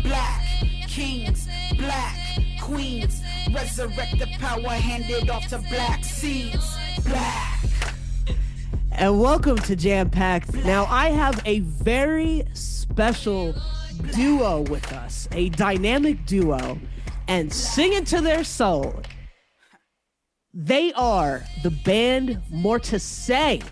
Black kings, black queens, resurrect the power handed off to black seeds. Black. And welcome to Jam-Packed. Now, I have a very special duo with us, a dynamic duo, and singing to their soul. They are the band Mortasay,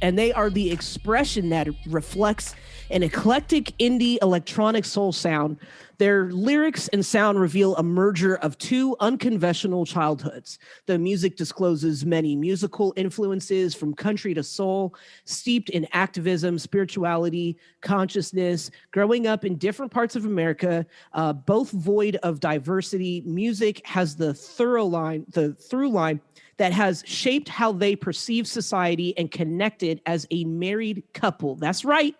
and they are the expression that reflects an eclectic indie electronic soul sound. Their lyrics and sound reveal a merger of two unconventional childhoods. The music discloses many musical influences from country to soul, steeped in activism, spirituality, consciousness, growing up in different parts of America, both void of diversity. Music has the through line that has shaped how they perceive society and connected as a married couple. That's right.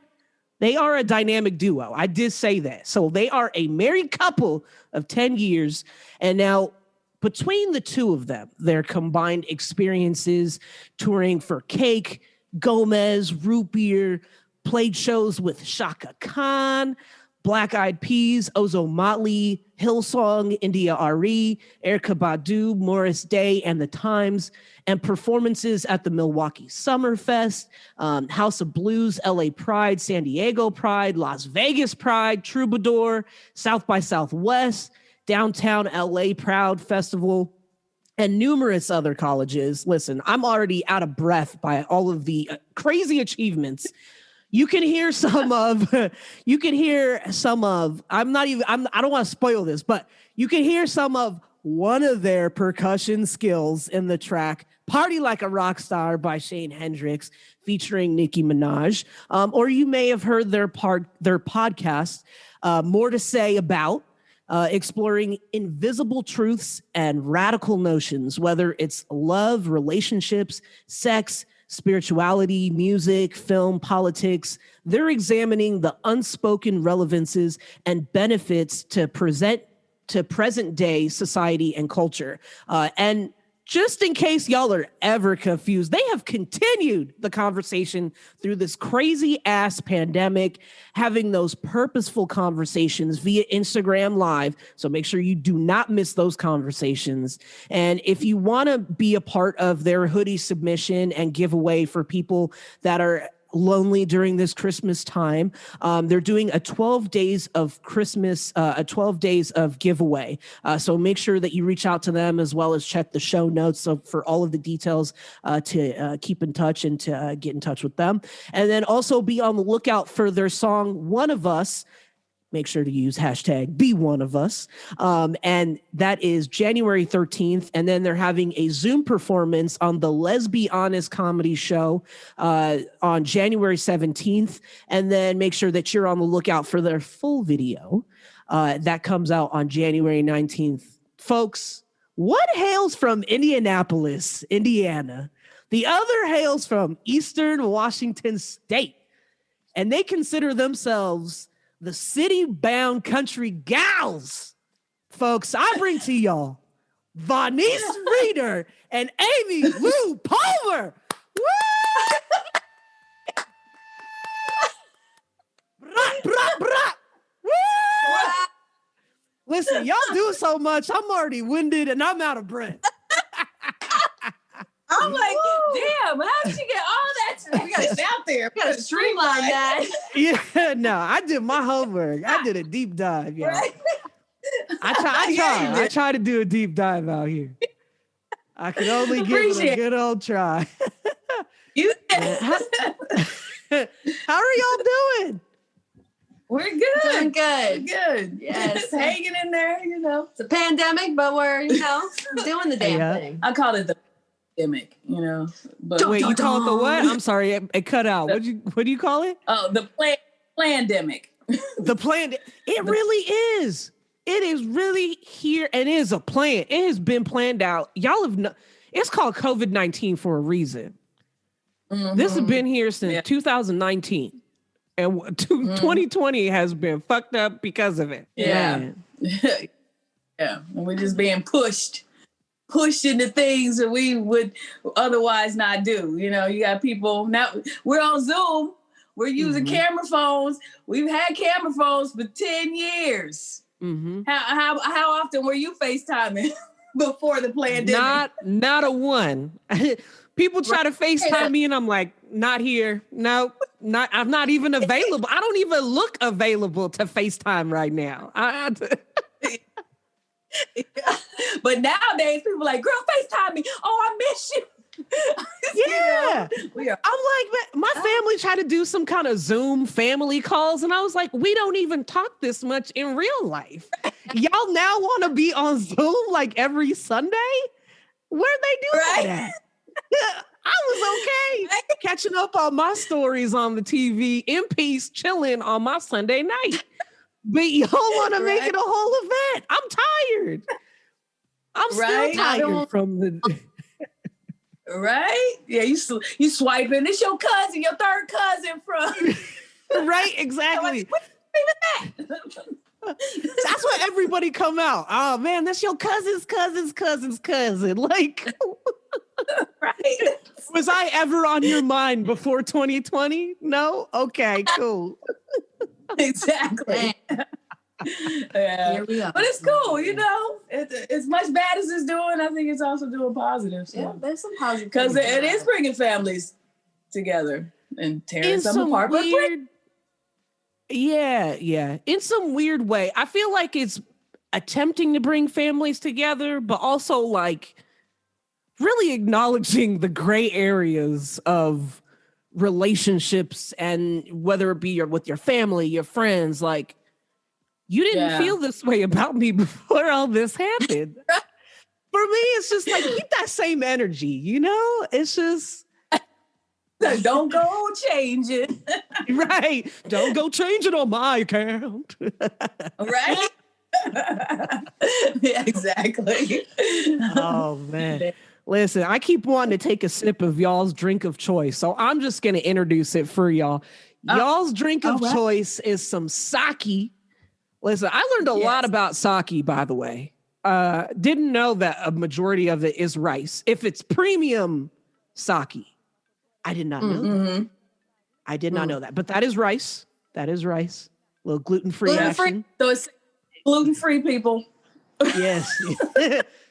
They are a dynamic duo. I did say that. So they are a married couple of 10 years. And now between the two of them, their combined experiences touring for Cake, Gomez, Root Beer, played shows with Chaka Kahn, Black Eyed Peas, Ozo Motley, Hillsong, India Ari, Erykah Badu, Morris Day, and The Times, and performances at the Milwaukee Summer Fest, House of Blues, LA Pride, San Diego Pride, Las Vegas Pride, Troubadour, South by Southwest, Downtown LA Proud Festival, and numerous other colleges. Listen, I'm already out of breath by all of the crazy achievements. You can hear some of, I don't want to spoil this, but you can hear some of one of their percussion skills in the track Party Like a Rock Star by Shane Hendricks featuring Nicki Minaj. Or you may have heard their podcast, More to Say About, exploring invisible truths and radical notions, whether it's love, relationships, sex, spirituality, music, film, politics. They're examining the unspoken relevances and benefits to present to present day society and culture. And just in case y'all are ever confused, they have continued the conversation through this crazy ass pandemic, having those purposeful conversations via Instagram Live. So make sure you do not miss those conversations. And if you want to be a part of their hoodie submission and giveaway for people that are lonely during this Christmas time, they're doing a 12 days of giveaway. So make sure that you reach out to them as well as check the show notes for all of the details to keep in touch and to get in touch with them. And then also be on the lookout for their song, One of Us. Make sure to use hashtag #BeOneOfUs. And that is January 13th. And then they're having a Zoom performance on the Let's Be Honest comedy show on January 17th. And then make sure that you're on the lookout for their full video that comes out on January 19th. Folks, one hails from Indianapolis, Indiana. The other hails from Eastern Washington State. And they consider themselves the city-bound country gals. Folks, I bring to y'all Vonyse Reader and Amy Lou Palmer. Woo! Brat, brat, brat. Woo! Listen, y'all do so much. I'm already winded and I'm out of breath. I'm like, damn, how did you get all that? We got to out there. We got to streamline that. Yeah, no, I did my homework. I did a deep dive, y'all. Right? I try to do a deep dive out here. I can only give it a good old try. How are y'all doing? We're good. Doing good. We're good. Yes. Hanging in there, you know. It's a pandemic, but we're, doing the damn thing. I call it the pandemic, But wait, you call it the what? I'm sorry, it cut out. What do you call it? Oh, the plandemic. The plan. It really is. It is really here, and it is a plan. It has been planned out. Y'all have it's called COVID-19 for a reason. Mm-hmm. This has been here since 2019. And 2020 has been fucked up because of it. Yeah. Yeah. And we're just being pushed into things that we would otherwise not do. You got people now, we're on Zoom. We're using camera phones. We've had camera phones for 10 years. How often were you FaceTiming before the pandemic? Not a one. People try to FaceTime me and I'm like, not here. No, I'm not even available. I don't even look available to FaceTime right now. But nowadays people are like, girl, FaceTime me. Oh, I miss you. Yeah. I'm like, my family tried to do some kind of Zoom family calls. And I was like, we don't even talk this much in real life. Y'all now want to be on Zoom like every Sunday? Where'd they do that? I was okay catching up on my stories on the TV in peace, chilling on my Sunday night. But y'all want to make it a whole event. I'm tired. I'm still tired from the... Right? Yeah, you swiping. It's your cousin, your third cousin from... Right, exactly. That's what everybody come out. Oh, man, that's your cousin's cousin. Like... Right. Was I ever on your mind before 2020? No? Okay, cool. Exactly. Yeah. Here we are. But it's cool, you know. As much bad as it's doing, I think it's also doing positive. So. Yeah, there's some positive. Because it is bringing families together and tearing some apart. Weird, yeah. In some weird way. I feel like it's attempting to bring families together, but also like really acknowledging the gray areas of relationships, and whether it be with your family, your friends, like you didn't feel this way about me before all this happened. For me, it's just like, keep that same energy, you know? It's just... Don't go change it. Right. Don't go change it on my account. Right? Yeah, exactly. Oh, man. Listen, I keep wanting to take a sip of y'all's drink of choice, so I'm just going to introduce it for y'all. Y'all's drink of choice is some sake. Listen, I learned a lot about sake, by the way. Didn't know that a majority of it is rice. If it's premium sake, I did not know that. I did not know that, but that is rice. That is rice. A little gluten-free action. So it's gluten-free, people. Yes.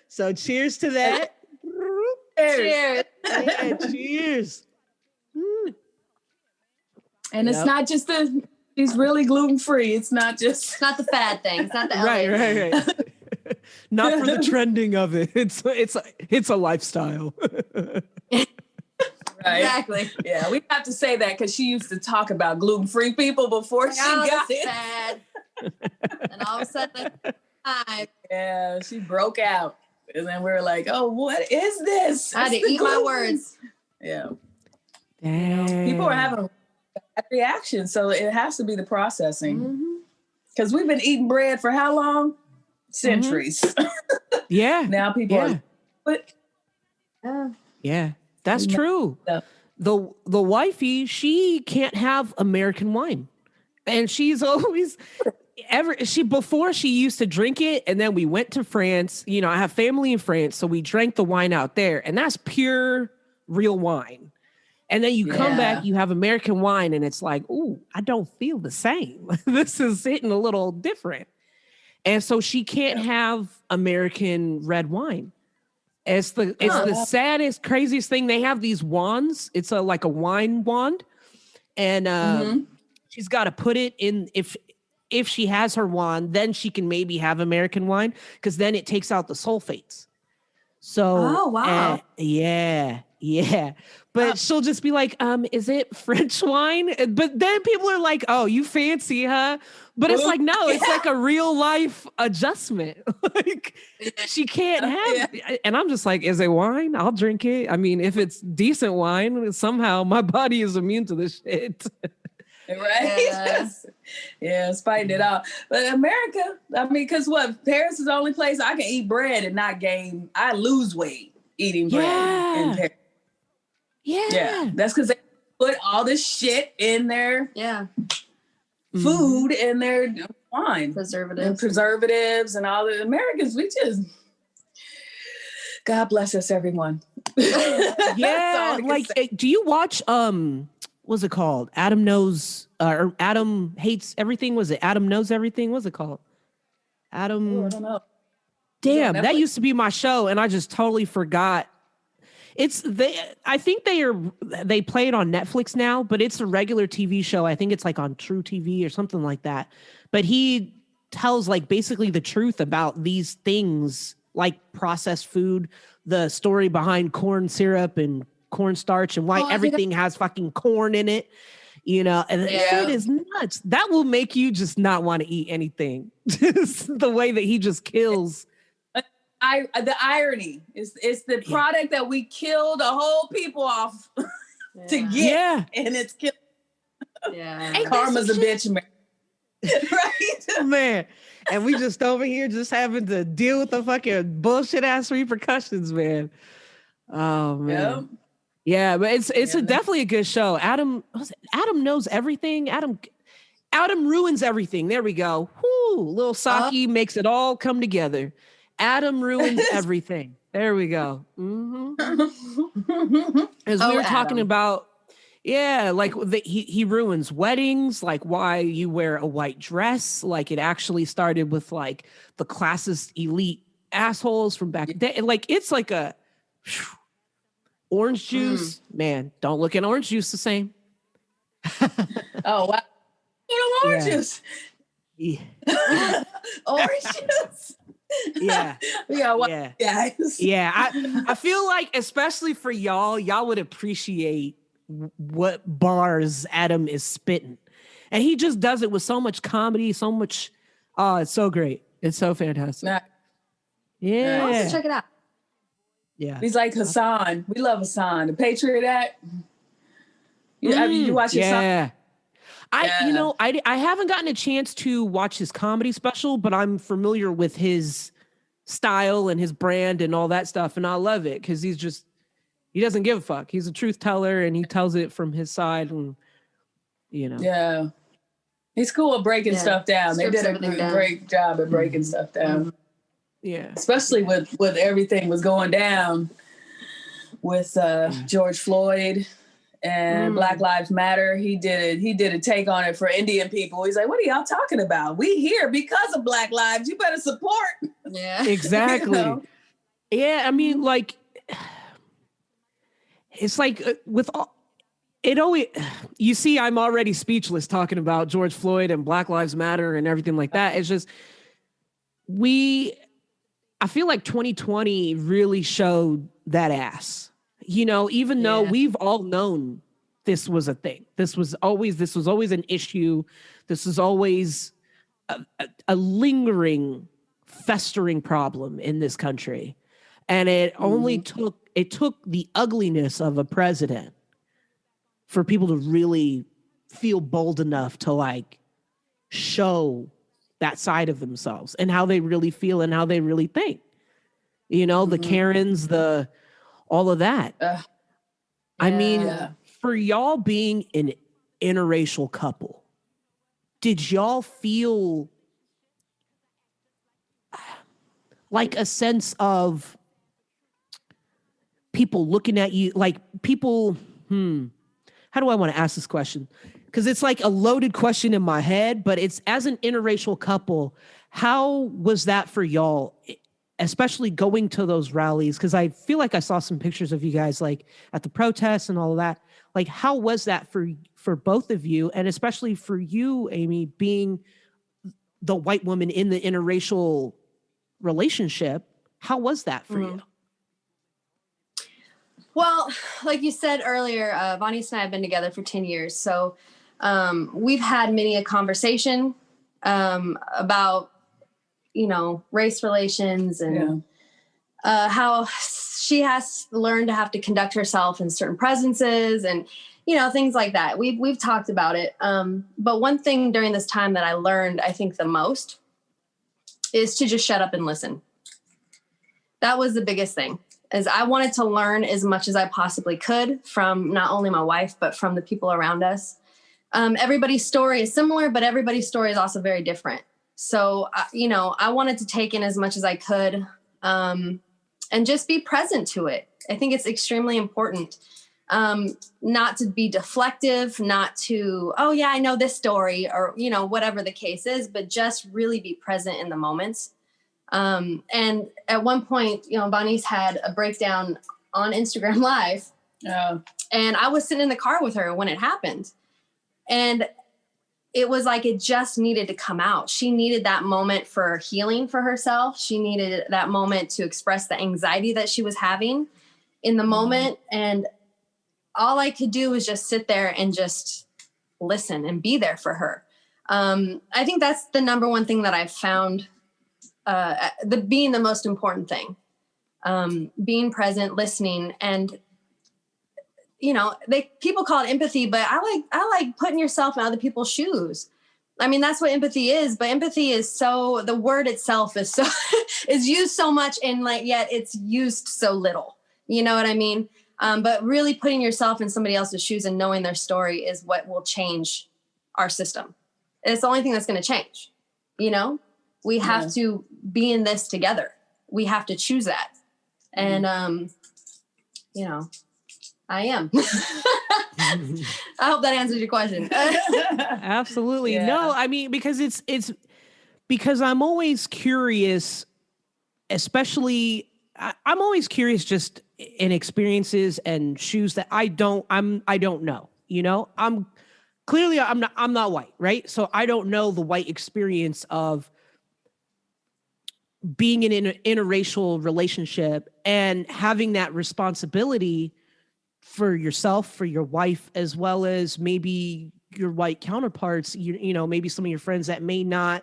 So cheers to that. Cheers. Yeah, cheers. And it's not just she's really gluten-free. It's not the fad thing. It's not the LA right. Not for the trending of it. It's a lifestyle. Right. Exactly. Yeah, we have to say that because she used to talk about gluten-free people before she got it. Sad. And all of a sudden, yeah, she broke out. And then we were like, oh, what is this? I had to eat my words. Yeah. Dang. People are having a bad reaction, so it has to be the processing. Because we've been eating bread for how long? Centuries. Yeah. Now people are, but yeah, that's true. The wifey, she can't have American wine. And she's always before she used to drink it, and then we went to France. You know, I have family in France, so we drank the wine out there, and that's pure real wine. And then you come back, you have American wine, and it's like, ooh, I don't feel the same. This is hitting a little different. And so she can't have American red wine. It's the saddest, craziest thing. They have these wands. It's like a wine wand, and she's got to put it in. If she has her wand, then she can maybe have American wine, because then it takes out the sulfates. So, yeah. But she'll just be like, is it French wine? But then people are like, oh, you fancy, huh? But it's like, no, it's like a real life adjustment. Like she can't have it. And I'm just like, is it wine? I'll drink it. I mean, if it's decent wine, somehow my body is immune to this shit. Right? Yeah, it's fighting it out. But America, I mean, because Paris is the only place I can eat bread and not gain. I lose weight eating bread in Paris. Yeah. That's because they put all this shit in their food and their wine. Preservatives and all the Americans, we just, God bless us, everyone. Yeah. Like, do you watch what's it called? Adam knows, or Adam hates everything. Was it Adam knows everything? What's it called? Adam. I don't know. Damn, that used to be my show, and I just totally forgot. I think they play it on Netflix now, but it's a regular TV show. I think it's like on True TV or something like that. But he tells like basically the truth about these things, like processed food, the story behind corn syrup and cornstarch, and why everything has fucking corn in it. You know, and shit is nuts. That will make you just not want to eat anything. Just the way that he just kills. The irony is it's the product that we killed a whole people off to get, and it's killed. Yeah, karma's a bitch, man. Right, man. And we just over here just having to deal with the fucking bullshit ass repercussions, man. Oh man. Yep. Yeah, but it's definitely a good show. Adam knows everything. Adam ruins everything. There we go. Whoo, little Saki makes it all come together. Adam ruins everything. There we go. Mm-hmm. As we were talking about, like he ruins weddings, like why you wear a white dress. Like it actually started with like the classist elite assholes from back then. Like it's like a orange juice. Man, don't look at orange juice the same. Oh wow. Orange juice. Yeah. Orange juice. Yeah. I feel like especially for y'all would appreciate what bars Adam is spitting, and he just does it with so much comedy, so much. Oh, it's so great! It's so fantastic. Yeah, I'll check it out. Yeah, he's like Hassan. We love Hassan, the Patriot Act. You watch Hassan? I haven't gotten a chance to watch his comedy special, but I'm familiar with his style and his brand and all that stuff. And I love it because he doesn't give a fuck. He's a truth teller and he tells it from his side. And, you know. Yeah. He's cool at breaking stuff down. They did a great job at breaking stuff down. Yeah. Especially with everything was going down with George Floyd and Black Lives Matter. He did a take on it for Indian people. He's like, what are y'all talking about? We here because of Black lives. You better support. Yeah, exactly. You know? Yeah. I mean, like, it's like with all, it always, you see, I'm already speechless talking about George Floyd and Black Lives Matter and everything like that. It's just, I feel like 2020 really showed that ass. You know, even though we've all known this was a thing, this was always an issue. This is always a lingering, festering problem in this country. And it only took the ugliness of a president for people to really feel bold enough to like show that side of themselves and how they really feel and how they really think. You know, the Karens, all of that. I mean, for y'all being an interracial couple, did y'all feel like a sense of people looking at you, like people, how do I want to ask this question? Because it's like a loaded question in my head, but it's as an interracial couple, how was that for y'all? Especially going to those rallies, because I feel like I saw some pictures of you guys like at the protests and all of that. Like, how was that for both of you, and especially for you, Amy, being the white woman in the interracial relationship? How was that for you? Well, like you said earlier, Vonyse and I have been together for 10 years, so we've had many a conversation about, you know, race relations and how she has learned to have to conduct herself in certain presences and, you know, things like that. We've talked about it. But one thing during this time that I learned, I think the most, is to just shut up and listen. That was the biggest thing, is I wanted to learn as much as I possibly could from not only my wife, but from the people around us. Everybody's story is similar, but everybody's story is also very different. So, you know, I wanted to take in as much as I could and just be present to it. I think it's extremely important. not to be deflective, not to, oh yeah, I know this story, or, you know, whatever the case is, but just really be present in the moments. And at one point, you know, Vonyse had a breakdown on Instagram Live. And I was sitting in the car with her when it happened. And it was like it just needed to come out. She needed that moment for healing for herself. She needed that moment to express the anxiety that she was having in the moment. And all I could do was just sit there and just listen and be there for her. I think that's the number one thing that I've found being the most important thing. Being present, listening, and you know, people call it empathy, but I like putting yourself in other people's shoes. I mean, that's what empathy is, but empathy is the word itself is so, is used so much, and like, yet it's used so little, you know what I mean? But really putting yourself in somebody else's shoes and knowing their story is what will change our system. It's the only thing that's going to change. You know, we have to be in this together. We have to choose that. And, you know, I am. I hope that answers your question. Absolutely. Yeah. No, I mean, because it's because I'm always curious, especially I'm always curious just in experiences and shoes that I don't know, you know, I'm not white. Right. So I don't know the white experience of being in an interracial relationship and having that responsibility for yourself, for your wife, as well as maybe your white counterparts, you know, maybe some of your friends that may not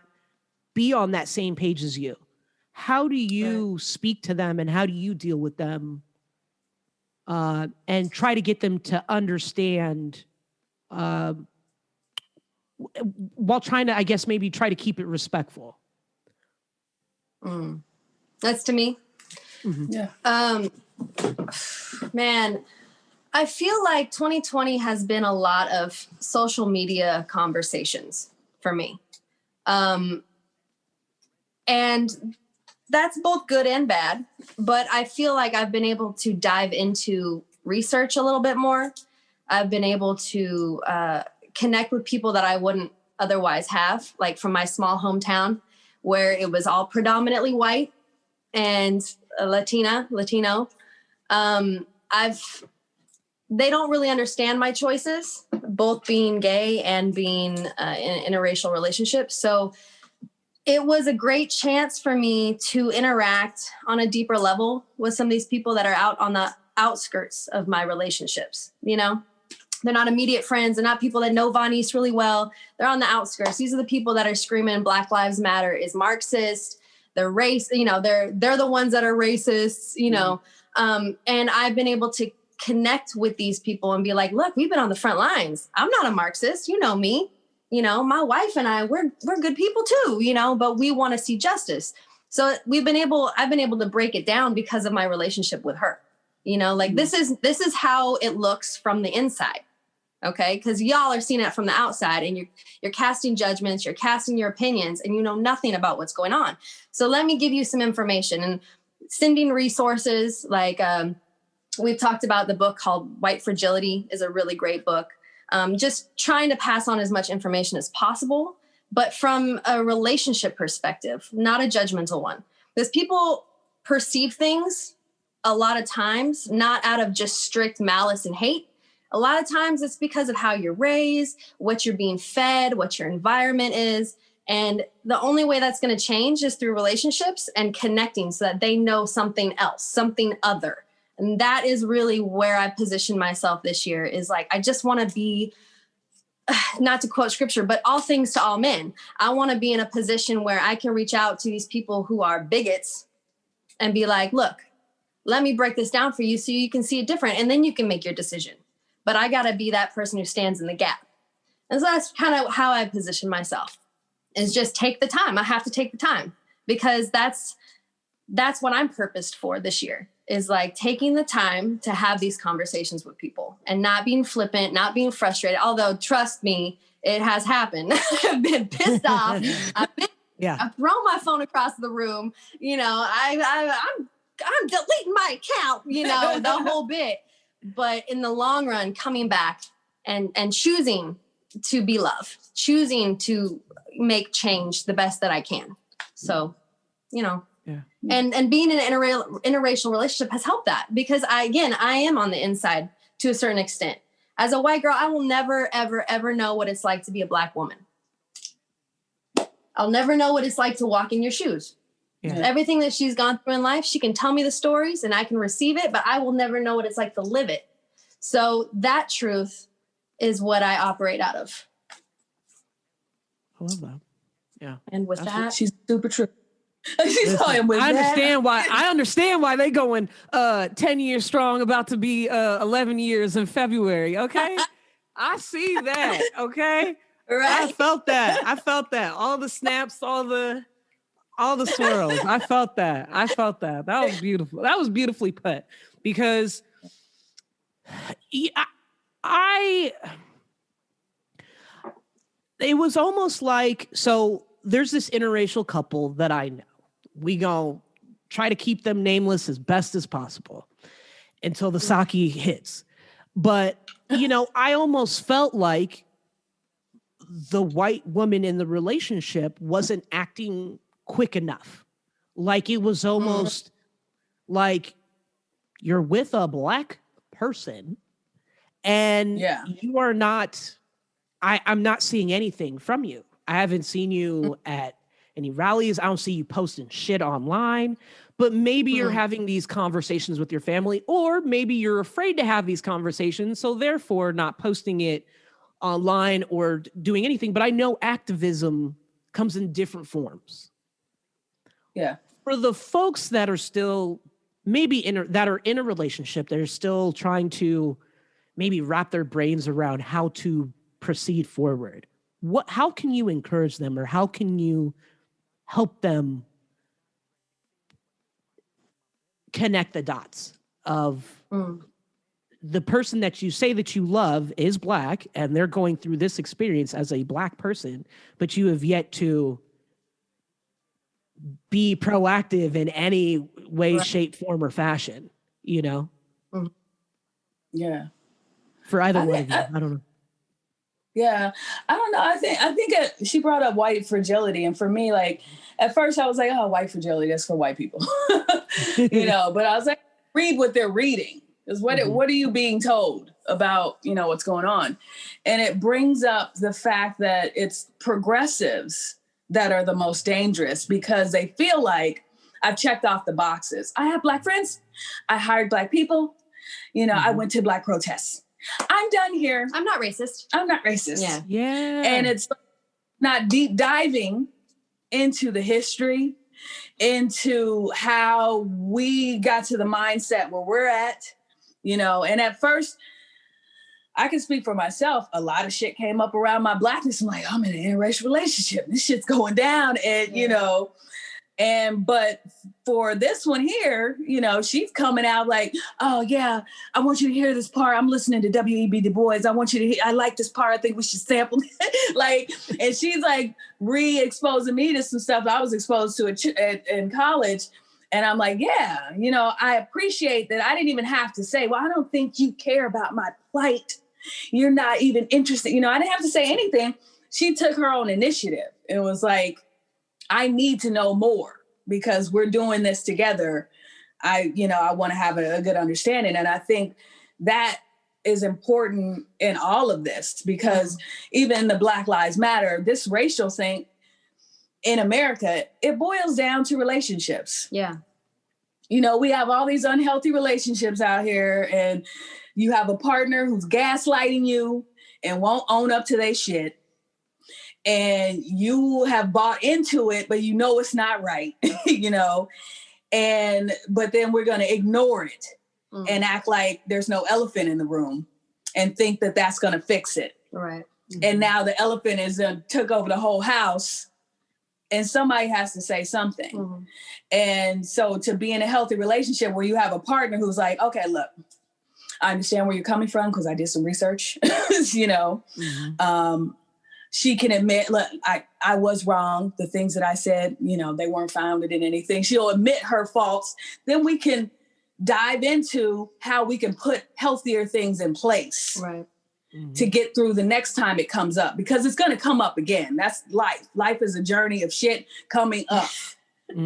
be on that same page as you. How do you speak to them, and how do you deal with them and try to get them to understand while trying to, I guess, maybe try to keep it respectful? That's to me. Mm-hmm. Yeah. Man, I feel like 2020 has been a lot of social media conversations for me. And that's both good and bad, but I feel like I've been able to dive into research a little bit more. I've been able to connect with people that I wouldn't otherwise have, like from my small hometown, where it was all predominantly white and Latino. They don't really understand my choices, both being gay and being in an interracial relationship. So it was a great chance for me to interact on a deeper level with some of these people that are out on the outskirts of my relationships. You know, they're not immediate friends. They're not people that know Vonyse really well. They're on the outskirts. These are the people that are screaming Black Lives Matter is Marxist. They're you know, they're the ones that are racists, you know. And I've been able to connect with these people and be like, look, we've been on the front lines. I'm not a Marxist. You know me. You know, my wife and I, we're good people too, you know, but we want to see justice. So I've been able to break it down because of my relationship with her. You know, like this is how it looks from the inside. Okay. Because y'all are seeing it from the outside, and you're casting judgments, you're casting your opinions, and you know nothing about what's going on. So let me give you some information and sending resources. Like we've talked about the book called White Fragility is a really great book. Just trying to pass on as much information as possible, but from a relationship perspective, not a judgmental one. Because people perceive things a lot of times, not out of just strict malice and hate. A lot of times it's because of how you're raised, what you're being fed, what your environment is. And the only way that's going to change is through relationships and connecting so that they know something else, something other. And that is really where I position myself this year, is like, I just want to be, not to quote scripture, but all things to all men. I want to be in a position where I can reach out to these people who are bigots and be like, look, let me break this down for you so you can see it different. And then you can make your decision. But I got to be that person who stands in the gap. And so that's kind of how I position myself, is just take the time. I have to take the time, because that's what I'm purposed for this year, is like taking the time to have these conversations with people and not being flippant, not being frustrated. Although, trust me, it has happened. I've been pissed off. I've thrown my phone across the room. You know, I'm deleting my account, you know, the whole bit. but in the long run, coming back and choosing to be loved, choosing to make change the best that I can. So, you know, and being in an interracial relationship has helped that, because I am on the inside to a certain extent. As a white girl, I will never, ever, ever know what it's like to be a Black woman. I'll never know what it's like to walk in your shoes. Yeah. Everything that she's gone through in life, she can tell me the stories and I can receive it, but I will never know what it's like to live it. So that truth is what I operate out of. I love that. Yeah. And with that, she's super true. I understand why they going 10 years strong, about to be 11 years in February. Okay. I see that. Okay. Right. I felt that. All the snaps, all the swirls. I felt that. That was beautiful. That was beautifully put, because it was almost like, so there's this interracial couple that I know. We go try to keep them nameless as best as possible until the sake hits. But, I almost felt like the white woman in the relationship wasn't acting quick enough. Like, it was almost like you're with a Black person and you are not, I'm not seeing anything from you. I haven't seen you at any rallies. I don't see you posting shit online, but maybe you're having these conversations with your family, or maybe you're afraid to have these conversations, so therefore not posting it online or doing anything. But I know activism comes in different forms. Yeah. For the folks that are still maybe that are in a relationship, they're still trying to maybe wrap their brains around how to proceed forward. How can you encourage them, or how can you help them connect the dots of the person that you say that you love is Black and they're going through this experience as a Black person, but you have yet to be proactive in any way, shape, form, or fashion, Yeah. For either one of you. I don't know. Yeah, I don't know. I think she brought up white fragility, and for me, like, at first I was like, oh, white fragility, that's for white people, But I was like, read what they're reading, because what are you being told about, what's going on, and it brings up the fact that it's progressives that are the most dangerous, because they feel like, I've checked off the boxes. I have Black friends. I hired Black people. I went to Black protests. I'm done here. I'm not racist. Yeah. Yeah. And it's not deep diving into the history, into how we got to the mindset where we're at, and at first, I can speak for myself. A lot of shit came up around my Blackness. I'm like, I'm in an interracial relationship. This shit's going down. And, but for this one here, she's coming out like, oh yeah, I want you to hear this part. I'm listening to W.E.B. Du Bois. I want you to hear, I like this part. I think we should sample it. And she's like re-exposing me to some stuff I was exposed to in college. And I'm like, yeah, I appreciate that. I didn't even have to say, well, I don't think you care about my plight. You're not even interested. I didn't have to say anything. She took her own initiative and was like, I need to know more because we're doing this together. I want to have a good understanding. And I think that is important in all of this, because even the Black Lives Matter, this racial thing in America, it boils down to relationships. Yeah. We have all these unhealthy relationships out here, and you have a partner who's gaslighting you and won't own up to their shit. And you have bought into it, but it's not right, but then we're going to ignore it and act like there's no elephant in the room and think that that's going to fix it. Right. And now the elephant took over the whole house, and somebody has to say something. And so to be in a healthy relationship where you have a partner who's like, okay, look, I understand where you're coming from because I did some research, she can admit, look, I was wrong. The things that I said, they weren't founded in anything. She'll admit her faults. Then we can dive into how we can put healthier things in place. Right. To get through the next time it comes up, because it's going to come up again. That's life. Life is a journey of shit coming up.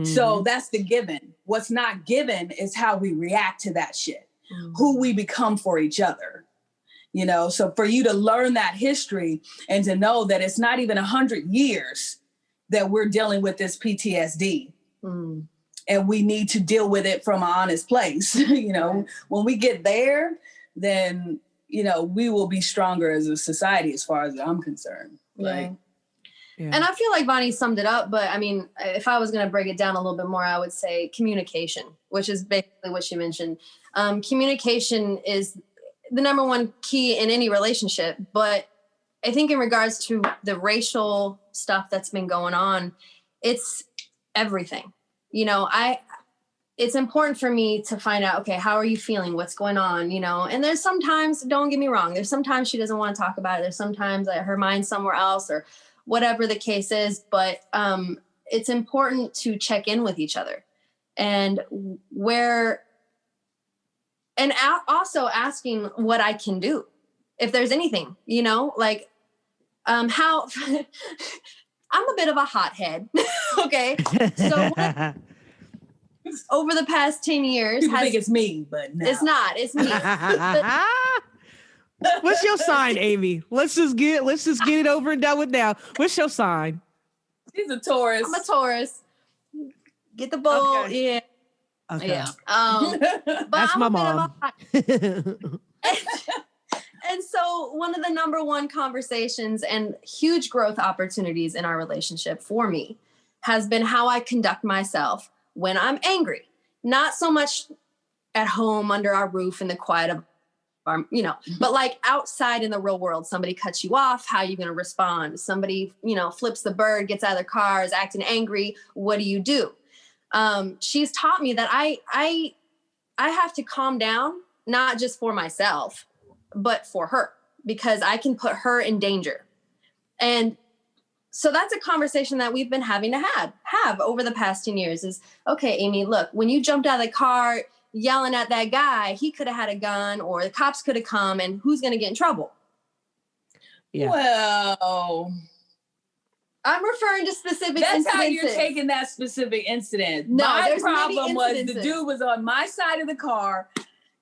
So that's the given. What's not given is how we react to that shit, who we become for each other. You know, so for you to learn that history and to know that it's not even 100 years that we're dealing with this PTSD. And we need to deal with it from an honest place. You know, when we get there, then, you know, we will be stronger as a society as far as I'm concerned. Like, And I feel like Bonnie summed it up, but I mean, if I was going to break it down a little bit more, I would say communication, which is basically what she mentioned. Communication is the number one key in any relationship, but I think in regards to the racial stuff that's been going on, it's everything. You know, it's important for me to find out, okay, how are you feeling? What's going on? You know, and there's sometimes, don't get me wrong, there's sometimes she doesn't want to talk about it. There's sometimes her mind's somewhere else or whatever the case is, but it's important to check in with each other and also asking what I can do. If there's anything, you know, like how I'm a bit of a hothead. Okay. So over the past 10 years, people think it's me, but no. It's not. It's me. What's your sign, Amy? Let's just get it over and done with now. What's your sign? She's a Taurus. I'm a Taurus. Get the bull. Okay. Yeah. Okay. Yeah. But that's I'm my a bit of mom. And so one of the number one conversations and huge growth opportunities in our relationship for me has been how I conduct myself when I'm angry. Not so much at home under our roof in the quiet of our, you know, but like outside in the real world, somebody cuts you off, how are you going to respond? Somebody, you know, flips the bird, gets out of their car, is acting angry. What do you do? She's taught me that I have to calm down, not just for myself, but for her, because I can put her in danger. And so that's a conversation that we've been having to have over the past 10 years is, okay, Amy, look, when you jumped out of the car yelling at that guy, he could have had a gun or the cops could have come, and who's going to get in trouble? Yeah. Well, I'm referring to specific that's how you're incidences. taking that specific incident. No, my there's many problem was the incidences. dude was on my side of the car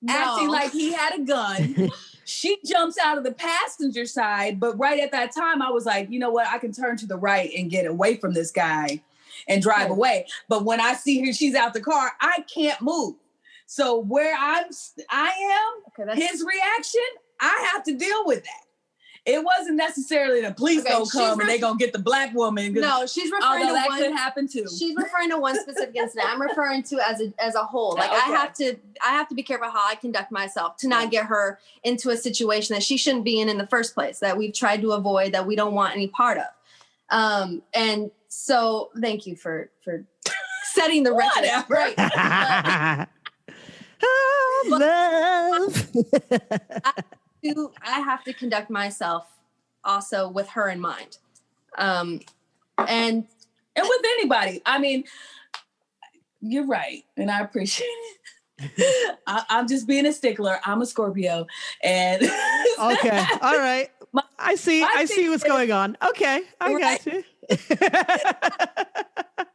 No. acting like he had a gun. She jumps out of the passenger side, but right at that time, I was like, you know what? I can turn to the right and get away from this guy and drive away. But when I see her, she's out the car, I can't move. So where I am, Okay, his reaction, I have to deal with that. It wasn't necessarily the police gonna come and they gonna get the black woman. No, she's referring although to that one. could happen too. She's referring to one specific incident. I'm referring to as a whole. Like Okay. I have to be careful how I conduct myself to not get her into a situation that she shouldn't be in the first place, that we've tried to avoid, that we don't want any part of. And so thank you for setting the record Whatever. right. Love. I have to conduct myself also with her in mind. And with anybody. I mean, you're right. And I appreciate it. I'm just being a stickler. I'm a Scorpio. And Okay. All right. I see what's going on. Okay. I got you.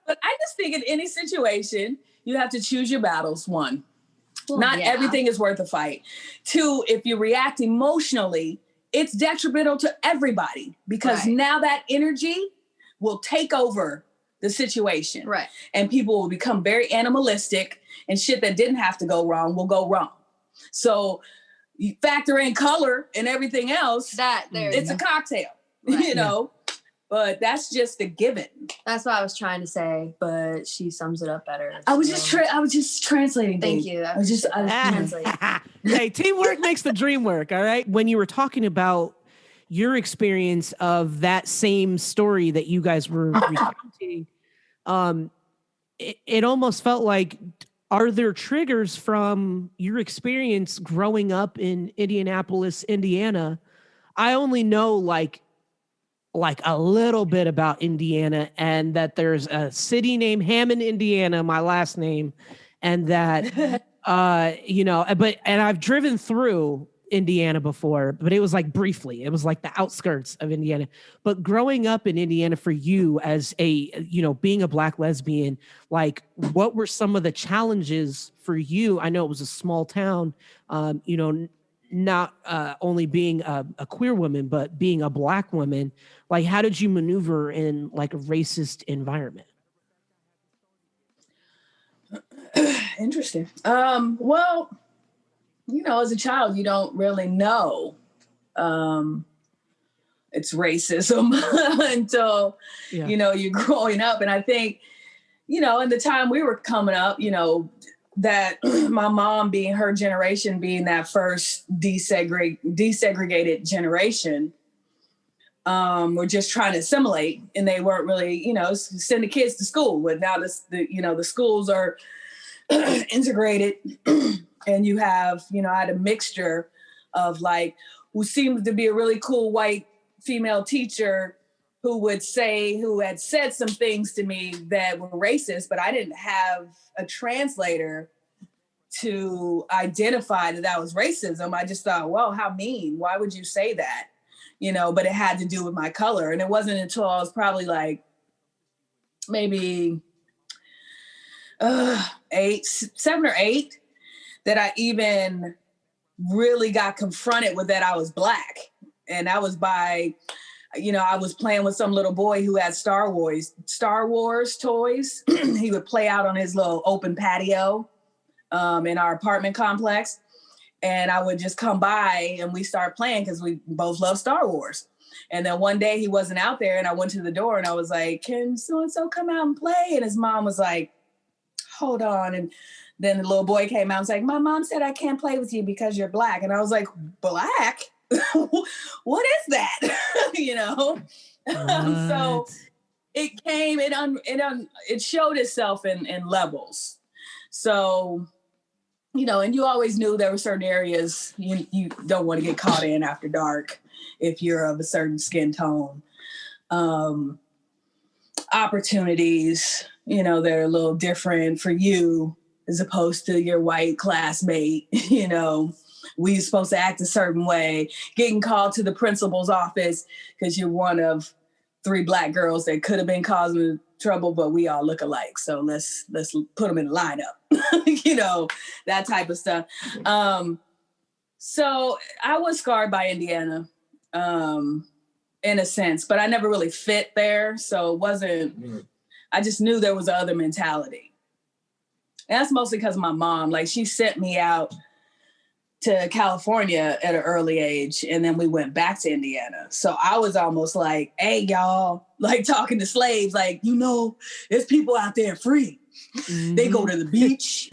But I just think in any situation, you have to choose your battles. One, not everything is worth a fight. Two, if you react emotionally, it's detrimental to everybody because now that energy will take over the situation. Right. And people will become very animalistic and shit that didn't have to go wrong will go wrong. So you factor in color and everything else, it's a cocktail, you know, but that's just a given. That's what I was trying to say, but she sums it up better. I was just translating. Thank babe. you. I was translating. Hey, teamwork makes the dream work. All right. When you were talking about your experience of that same story that you guys were recounting, it almost felt like, are there triggers from your experience growing up in Indianapolis, Indiana? I only know like a little bit about Indiana, and that there's a city named Hammond, Indiana, my last name, and that and I've driven through Indiana before, but it was like briefly. It was like the outskirts of Indiana. But growing up in Indiana for you as being a Black lesbian, like what were some of the challenges for you? I know it was a small town, not only being a queer woman, but being a Black woman. Like, how did you maneuver in like a racist environment? Interesting. Well, as a child, you don't really know it's racism until, you're growing up. And I think, in the time we were coming up, that my mom being her generation, being that first desegregated generation, were just trying to assimilate, and they weren't really, send the kids to school. But now the schools are integrated, and you have, I had a mixture of like, who seemed to be a really cool white female teacher who had said some things to me that were racist, but I didn't have a translator to identify that was racism. I just thought, well, how mean? Why would you say that? But it had to do with my color. And it wasn't until I was probably like maybe 7 or 8 that I even really got confronted with that I was Black. And that was by, I was playing with some little boy who had Star Wars toys. He would play out on his little open patio in our apartment complex. And I would just come by and we start playing because we both love Star Wars. And then one day he wasn't out there, and I went to the door and I was like, can so-and-so come out and play? And his mom was like, hold on. And then the little boy came out and was like, my mom said I can't play with you because you're Black. And I was like, Black? What is that? So it came, it showed itself in levels. So, and you always knew there were certain areas you don't want to get caught in after dark if you're of a certain skin tone. Opportunities, they're a little different for you as opposed to your white classmate. We were supposed to act a certain way, getting called to the principal's office because you're one of 3 Black girls that could have been causing trouble, but we all look alike. So let's put them in the lineup, that type of stuff. So I was scarred by Indiana, in a sense, but I never really fit there. So it wasn't, I just knew there was another mentality. And that's mostly because of my mom. Like, she sent me out to California at an early age, and then we went back to Indiana. So I was almost like, hey, y'all, like talking to slaves, like, there's people out there free. Mm-hmm. They go to the beach,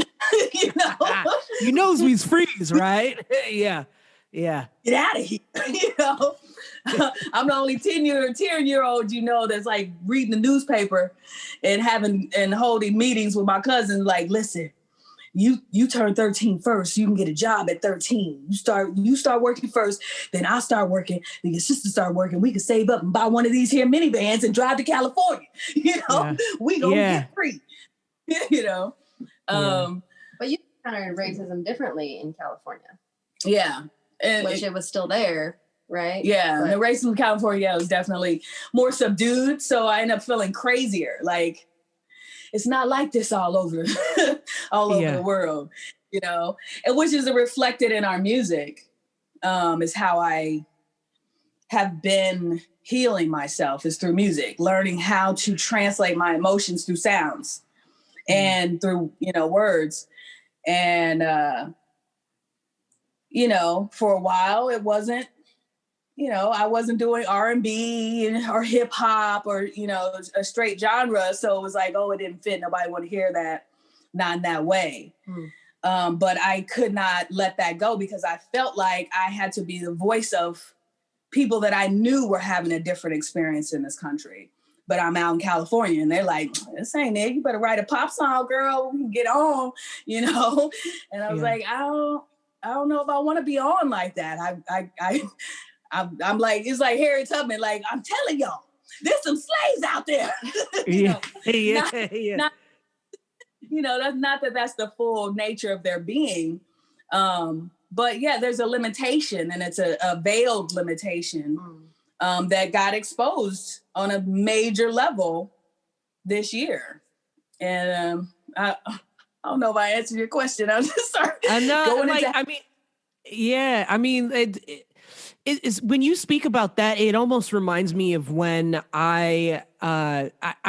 we's freeze, right? Yeah. Get out of here, I'm the only 10-year-old, that's like reading the newspaper and holding meetings with my cousins. Like, listen, you turn 13 first, you can get a job at 13. You start working first, then I'll start working, then your sister start working. We can save up and buy one of these here minivans and drive to California. We gonna get free. But you encountered racism differently in California. Yeah. It was still there, right? Yeah, the racism in California was definitely more subdued. So I ended up feeling crazier. Like, it's not like this all over the world, and which is reflected in our music, is how I have been healing myself, is through music, learning how to translate my emotions through sounds and through, words. And, for a while it wasn't, I wasn't doing R&B or hip hop or, a straight genre. So it was like, oh, it didn't fit. Nobody want to hear that. Not in that way. But I could not let that go because I felt like I had to be the voice of people that I knew were having a different experience in this country. But I'm out in California and they're like, this ain't it. You better write a pop song, girl. We can get on, And I was like, I don't know if I want to be on like that. I'm like, it's like Harriet Tubman, like, I'm telling y'all, there's some slaves out there. that's not that's the full nature of their being. But yeah, there's a limitation, and it's a veiled limitation that got exposed on a major level this year. And I don't know if I answered your question. I was just start going into. It's when you speak about that, it almost reminds me of when I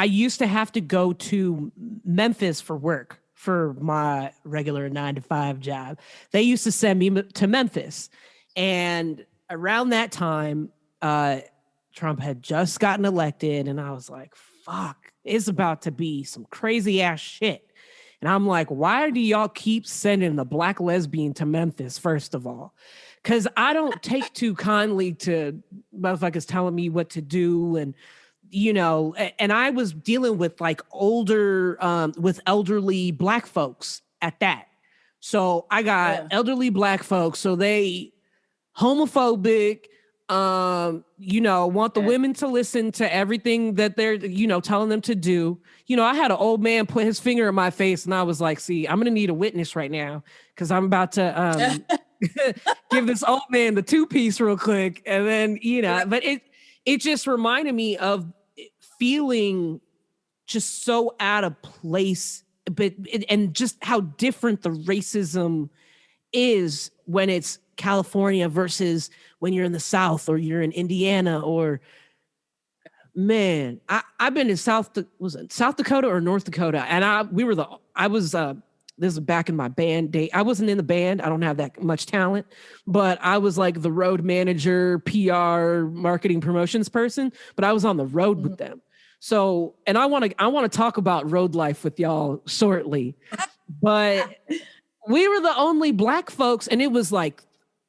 used to have to go to Memphis for work for my regular 9-to-5 job. They used to send me to Memphis, and around that time, Trump had just gotten elected, and I was like, "Fuck, it's about to be some crazy ass shit." And I'm like, "Why do y'all keep sending the black lesbian to Memphis?" First of all. Because I don't take too kindly to motherfuckers telling me what to do. And, and I was dealing with like with elderly black folks at that. So I got elderly black folks. So they homophobic, want the women to listen to everything that they're, telling them to do. I had an old man put his finger in my face, and I was like, see, I'm going to need a witness right now because I'm about to give this old man the 2-piece real quick. And then, but it just reminded me of feeling just so out of place, and just how different the racism is when it's California versus when you're in the South or you're in Indiana or, man, I've been in South Dakota or North Dakota, and this is back in my band day. I wasn't in the band. I don't have that much talent, but I was like the road manager, PR, marketing, promotions person, but I was on the road with them. So, and I want to talk about road life with y'all shortly, but we were the only black folks, and it was like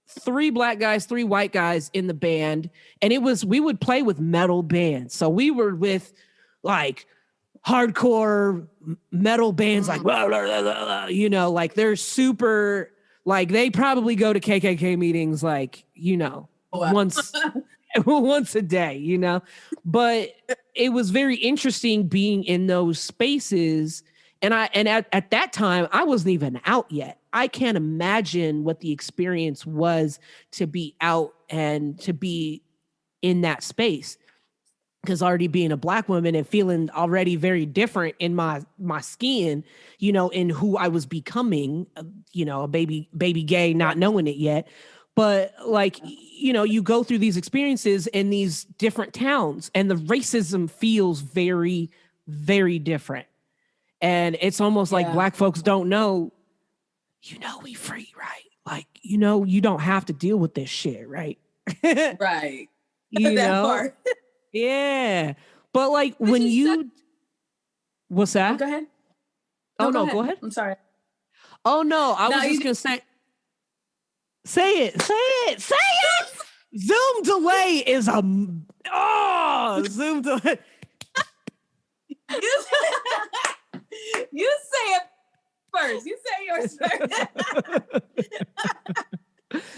3 black guys, 3 white guys in the band. And we would play with metal bands. So we were with like hardcore metal bands, like, blah, blah, blah, blah, like they're super, like they probably go to KKK meetings, like, once a day, but it was very interesting being in those spaces. And at that time, I wasn't even out yet. I can't imagine what the experience was to be out and to be in that space. Because already being a black woman and feeling already very different in my skin, in who I was becoming, a baby gay, not knowing it yet. But like, you go through these experiences in these different towns, and the racism feels very, very different. And it's almost like black folks don't know, we free, right? Like, you don't have to deal with this shit, right? Right. That part. Yeah. But like when you what's that? Oh, go ahead. Go ahead. I'm sorry. Oh no, I was just gonna say it. Zoom delay is Zoom delay. You say it first. You say yours first.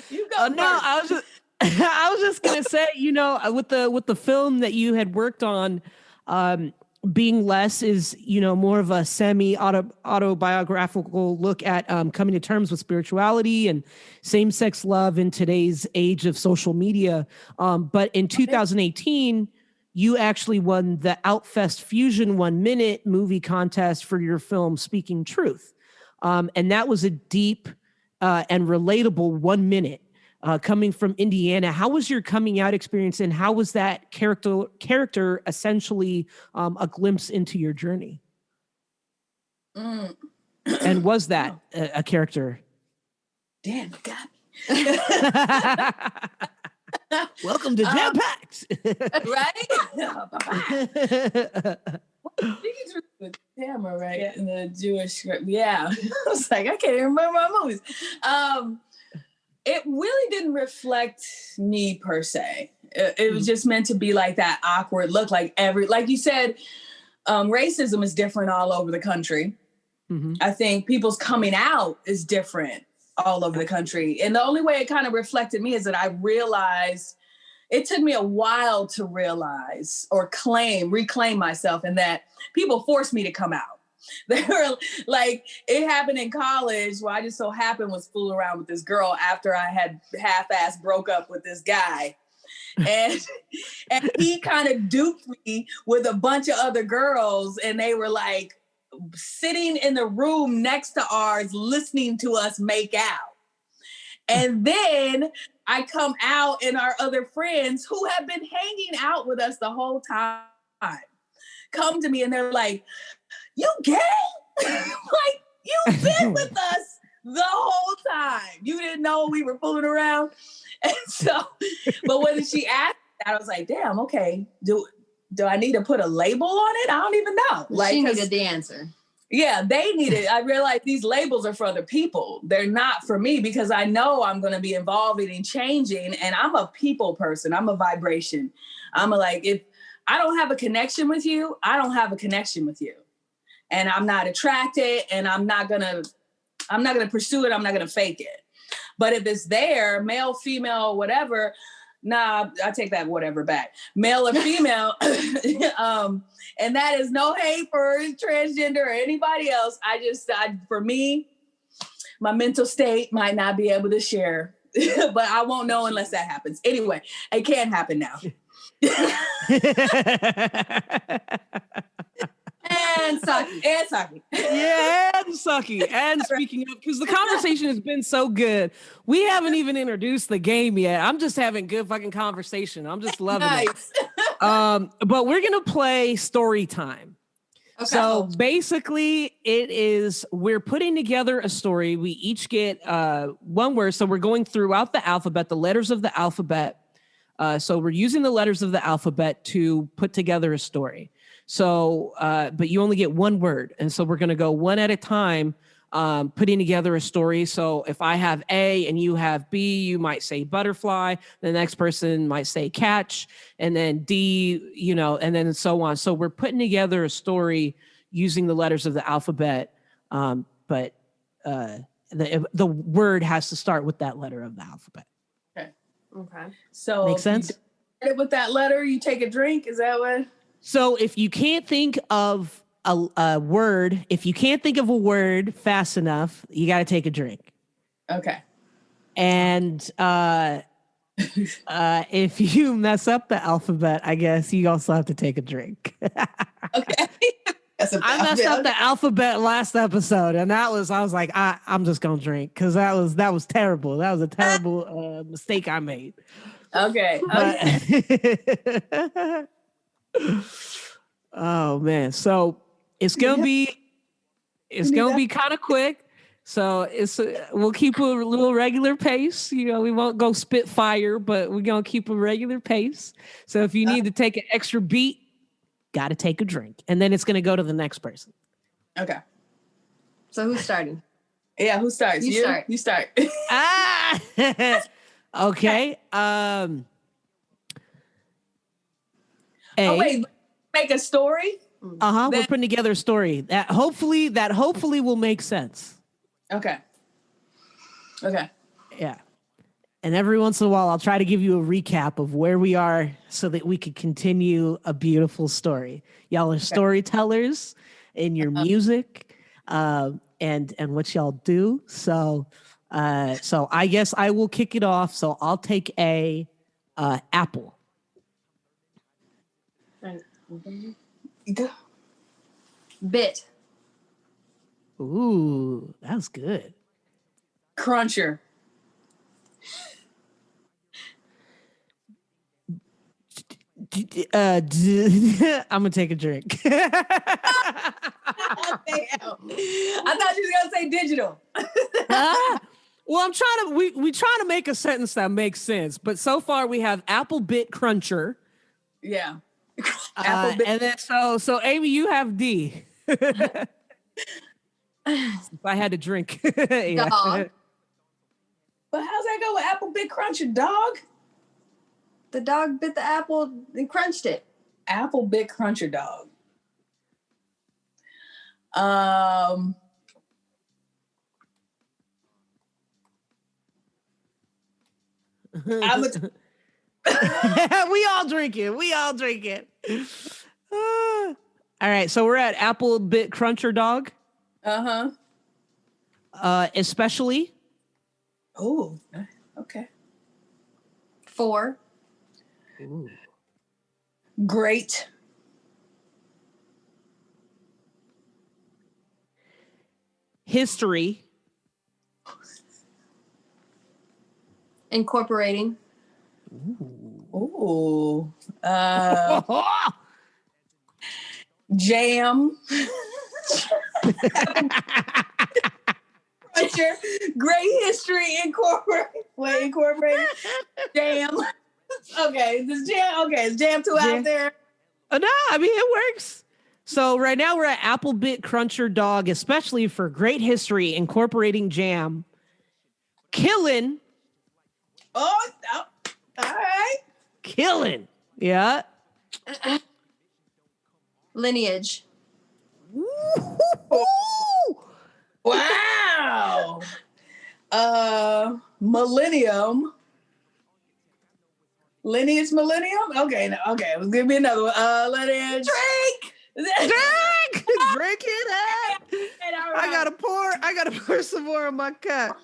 You go first. No, I was just gonna say, with the film that you had worked on, Being Less is, more of a autobiographical look at coming to terms with spirituality and same-sex love in today's age of social media. But in 2018, you actually won the Outfest Fusion 1 Minute movie contest for your film Speaking Truth. And that was a deep and relatable 1 minute. Coming from Indiana, how was your coming out experience, and how was that character essentially a glimpse into your journey? And was that a character? Damn, you got me. Welcome to JAMPACKED. Right? Speaking truth with Tamara, right? Yeah. In the Jewish script. Yeah. I was like, I can't even remember my movies. It really didn't reflect me per se. It was just meant to be like that awkward look, like you said, racism is different all over the country. Mm-hmm. I think people's coming out is different all over the country. And the only way it kind of reflected me is that I realized it took me a while to realize or reclaim myself, and that people forced me to come out. They were like, it happened in college where I just so happened was fooling around with this girl after I had half-ass broke up with this guy. And he kind of duped me with a bunch of other girls, and they were like sitting in the room next to ours listening to us make out. And then I come out and our other friends who have been hanging out with us the whole time come to me and they're like, you gay? Like, you've been with us the whole time. You didn't know we were fooling around. And so, but when she asked that, I was like, damn, okay. Do I need to put a label on it? I don't even know. Like, she needed the answer. Yeah, they needed. I realized these labels are for other people. They're not for me because I know I'm going to be evolving and changing. And I'm a people person. I'm a vibration. If I don't have a connection with you, I don't have a connection with you. And I'm not attracted, and I'm not gonna pursue it. I'm not gonna fake it. But if it's there, male, female, whatever, nah, I take that whatever back. Male or female, and that is no hate for transgender or anybody else. For me, my mental state might not be able to share, but I won't know unless that happens. Anyway, it can happen now. And sucky. Yeah, and sucky. And speaking of, because the conversation has been so good, we haven't even introduced the game yet. I'm just having good fucking conversation. I'm just loving it. But we're gonna play Storytime. Okay. So basically, we're putting together a story. We each get one word. So we're going throughout the alphabet, the letters of the alphabet. So we're using the letters of the alphabet to put together a story. So, but you only get one word. And so we're going to go one at a time, putting together a story. So if I have A and you have B, you might say butterfly. The next person might say catch, and then D, and then so on. So we're putting together a story using the letters of the alphabet. But the word has to start with that letter of the alphabet. Okay. So make sense? With that letter, you take a drink. Is that what? So if you can't think of a word, fast enough, you got to take a drink. Okay. And if you mess up the alphabet, I guess you also have to take a drink. Okay. I messed up the alphabet last episode, and I was like, I'm just gonna drink because that was terrible. That was a terrible mistake I made. Okay. Oh man, so it's gonna be kind of quick. So we'll keep a little regular pace. We won't go spit fire, but we're gonna keep a regular pace. So if you need to take an extra beat, got to take a drink, and then it's gonna go to the next person. Okay. So who's starting? Yeah, who starts? You start. You start. Okay. Oh wait, make a story. We're putting together a story that hopefully will make sense. Okay. Yeah. And every once in a while, I'll try to give you a recap of where we are so that we could continue a beautiful story. Y'all are storytellers in your music, and what y'all do. So I guess I will kick it off. So I'll take a apple. Bit. Ooh, that's good. Cruncher. I'm gonna take a drink. Damn. I thought you were gonna say digital. Well, I'm trying to we trying to make a sentence that makes sense, but so far we have apple bit cruncher. Yeah. Apple bit. And then so Amy, you have D. If I had to drink. Yeah. Dog. But how's that go with apple bit cruncher, dog? The dog bit the apple and crunched it. Apple bit cruncher, dog. We all drink it. All right, so we're at Apple Bit Cruncher Dog. Especially. Oh, okay. 4. Ooh. Great. History. Incorporating. Ooh. Jam. Cruncher. Great history. Incorporated. Jam. Okay, is jam too out there? No, I mean it works. So right now we're at Apple Bit Cruncher Dog, especially for great history incorporating jam. Killing. Oh, all right. Killing. Yeah. Lineage. Wow. Millennium. Lineage millennium? Okay, give me another one. Lineage. Drake! Drink it up. I gotta pour some more on my cup.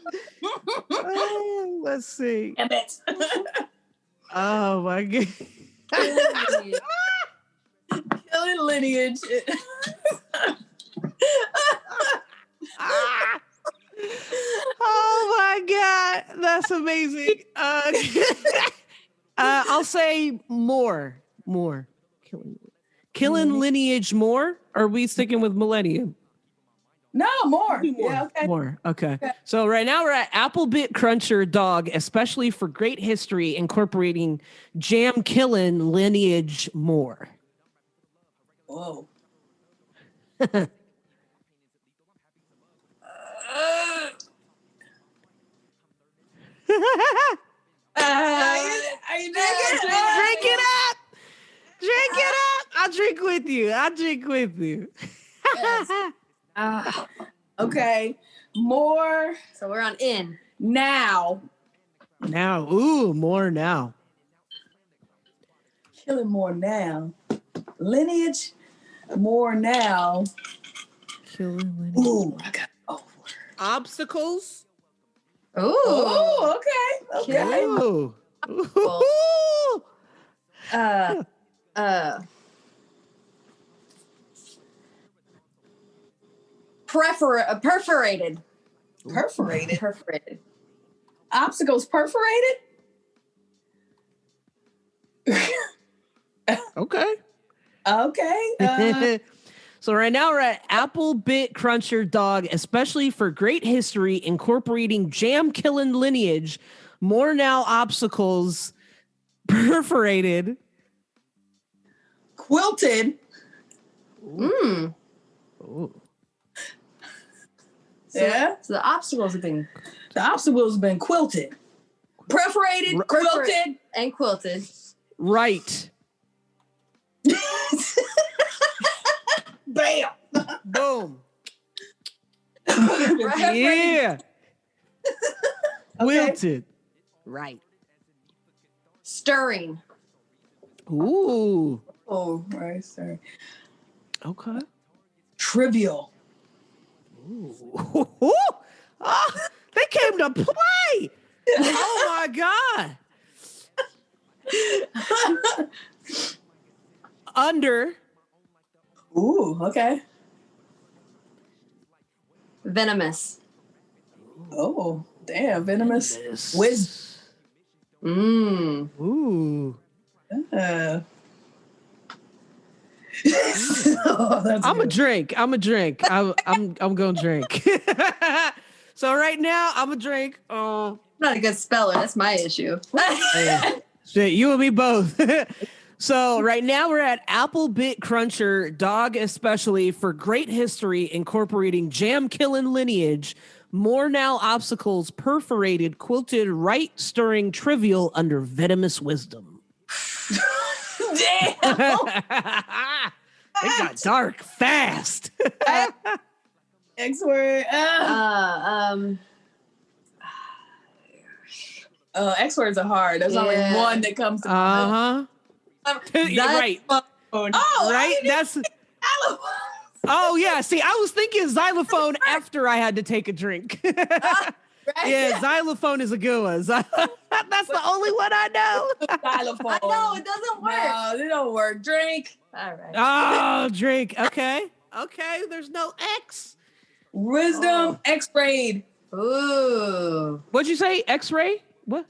Let's see. Damn it. Oh my god. Killing lineage. Oh my god, that's amazing. I'll say more. Killing lineage more? Or are we sticking with millennium? No, more. Yeah, okay. More. Okay. So right now we're at Apple Bit Cruncher Dog, especially for great history, incorporating jam killing lineage more. Whoa. Are you drinking? Drink it up. Drink it up. I'll drink with you. Yes. Okay. More So we're on in. now. Now. Ooh, more now. Killing more now. Lineage, more now. Killing lineage. Ooh, I got Obstacles. Ooh. Oh, okay. Ooh. Perforated. Perforated. Obstacles perforated? Okay. Okay. So right now we're at Apple Bit Cruncher Dog, especially for great history, incorporating jam killing lineage, more now obstacles, perforated, Quilted. Mm. ooh, Yeah. So the obstacles have been The obstacles been quilted. Perforated, quilted. and quilted. right, Bam. boom, Right. yeah, wilted, Right. Stirring. ooh, Oh, right, sorry. okay, Trivial. ooh. Oh, they came to play. Oh my god. Under. Ooh, okay. Venomous. Oh, damn, venomous. Wisdom. Mm. Ooh. Oh, that's I'm a good. drink. I'm gonna drink. So right now I'm a drink. Not a good speller. That's my issue. Shit, you and me both. So right now we're at Apple Bit Cruncher Dog, especially for great history, incorporating jam killing lineage, more now obstacles, perforated, quilted, right stirring, trivial under venomous wisdom. Damn. It got dark fast. X word. X words are hard. There's only one that comes to mind. You're right. Oh, Right? That's Oh yeah, see, I was thinking xylophone after I had to take a drink. Right? Yeah, xylophone is a good one. That's the only one I know. Xylophone. I know, it doesn't work. No, it don't work. Drink. All right. Oh, drink. Okay. There's no X. Wisdom X-rayed. Ooh. What'd you say? X-ray? What?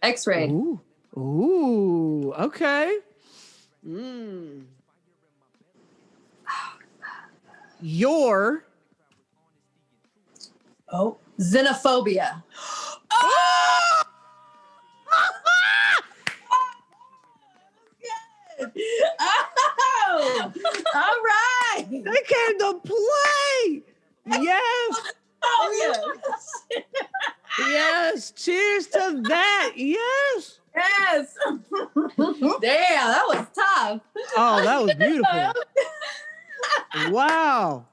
X-ray. Ooh. Okay. Your Xenophobia. Oh! Oh! All right. they came to play. Yes. Oh, Yes. Cheers to that. Yes. yes. Damn, that was tough. Oh, that was beautiful. Wow.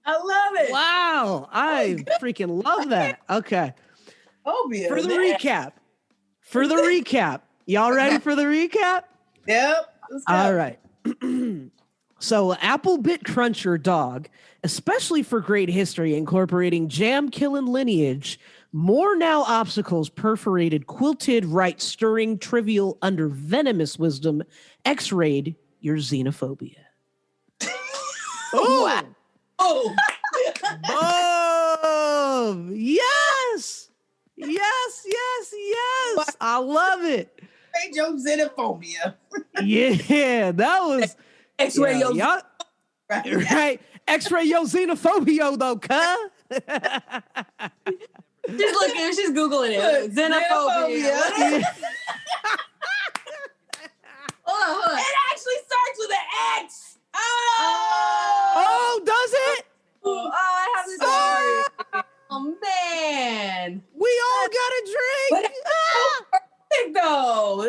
I love it. Wow. I freaking love that. Okay. Phobia. For the recap. Y'all ready for the recap? Yep. All right. So Apple Bit Cruncher Dog, especially for great history incorporating jam-killing lineage, more now obstacles perforated, quilted, right, stirring, trivial, under venomous wisdom, X-rayed your xenophobia. Oh, wow. Oh. Boom! Yes! Yes! I love it. X-ray your xenophobia. Yeah, that was X-ray your right. X-ray your xenophobia though, cuz. She's looking, she's Googling it. Xenophobia. Hold on. It actually starts with an X. Oh, does it? Oh, I have this story. Oh, man. We all got a drink. Perfect though.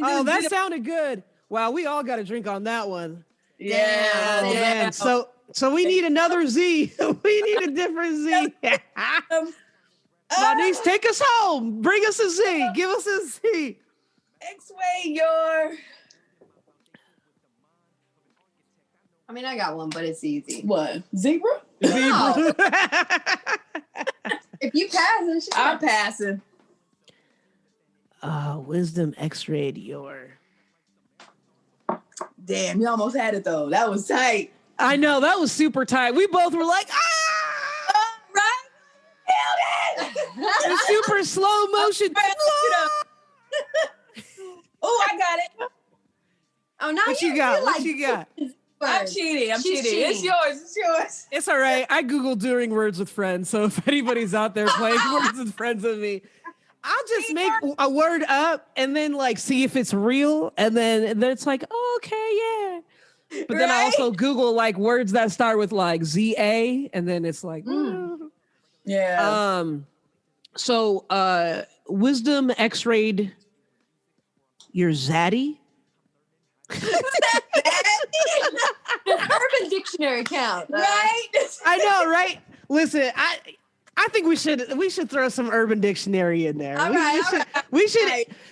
Oh, that sounded good. Wow, we all got a drink on that one. Yeah. Oh, man. So we need another Z. We need a different Z. Vonyse, take us home. Bring us a Z. Give us a Z. X-ray your... I mean, I got one, but it's easy. What? Zebra? No. If you pass it, I'm passing. Wisdom X-rayed your... Damn, you almost had it though. That was tight. I know, that was super tight. We both were like, Right? Killed it! The super slow motion. Oh, I got it. Oh, now What you got? What you got? I'm cheating. She's cheating. It's yours. It's all right. I Googled doing words with friends. So if anybody's out there playing words with friends with me, I'll just make a word up and then like see if it's real. And then it's like, oh, okay, yeah. But then I also Google like words that start with like ZA. And then it's like, Yeah. So wisdom X-rayed your zaddy. Urban Dictionary count, right? I know, right? Listen, I think we should throw some Urban Dictionary in there. We should.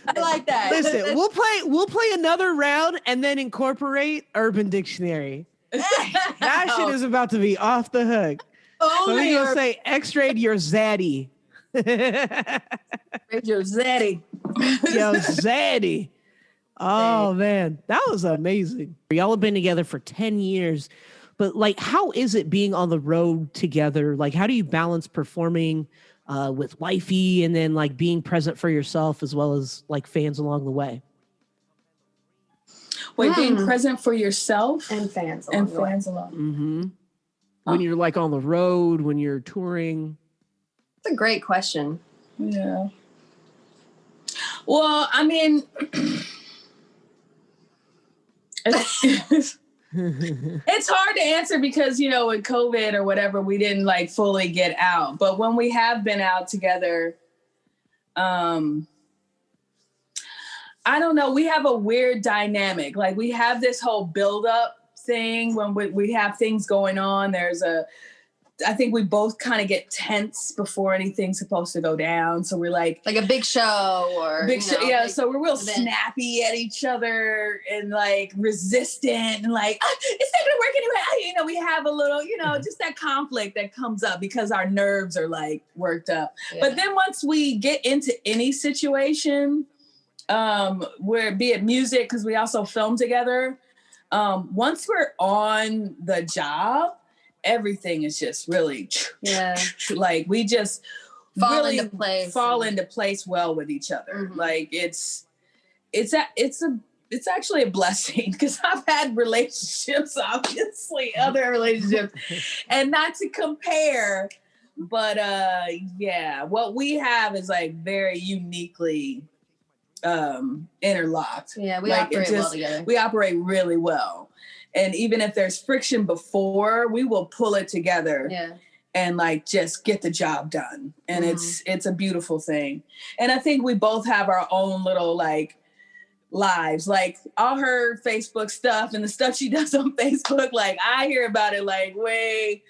I like that. Listen, we'll play another round and then incorporate Urban Dictionary. That shit is about to be off the hook. So we're gonna say X-rayed your zaddy. Your zaddy. Yo, zaddy. Oh man, that was amazing. Y'all have been together for 10 years, but like, how is it being on the road together? Like, how do you balance performing with wifey and then like being present for yourself as well as like fans along the way? Wait, being present for yourself and fans along. Mm-hmm. When you're like on the road, when you're touring. It's a great question. Yeah. Well, I mean, it's hard to answer because, you know, with COVID or whatever, we didn't like fully get out. But when we have been out together, I don't know, we have a weird dynamic. Like we have this whole buildup thing when we have things going on. There's a I think we both kind of get tense before anything's supposed to go down. So we're like a big show or big show. Yeah. like So we're real event. snappy at each other and like resistant and like, it's not gonna work anyway. We have a little, just that conflict that comes up because our nerves are like worked up. Yeah. But then once we get into any situation, where be it music, because we also film together, once we're on the job, everything is just really like we just fall really into place well with each other. Mm-hmm. Like it's actually a blessing because I've had relationships, obviously other relationships, and not to compare, but what we have is like very uniquely interlocked. Yeah, we like operate well together. We operate really well. And even if there's friction before, we will pull it together and like just get the job done. And it's a beautiful thing. And I think we both have our own little like lives, like all her Facebook stuff and the stuff she does on Facebook. Like I hear about it like way,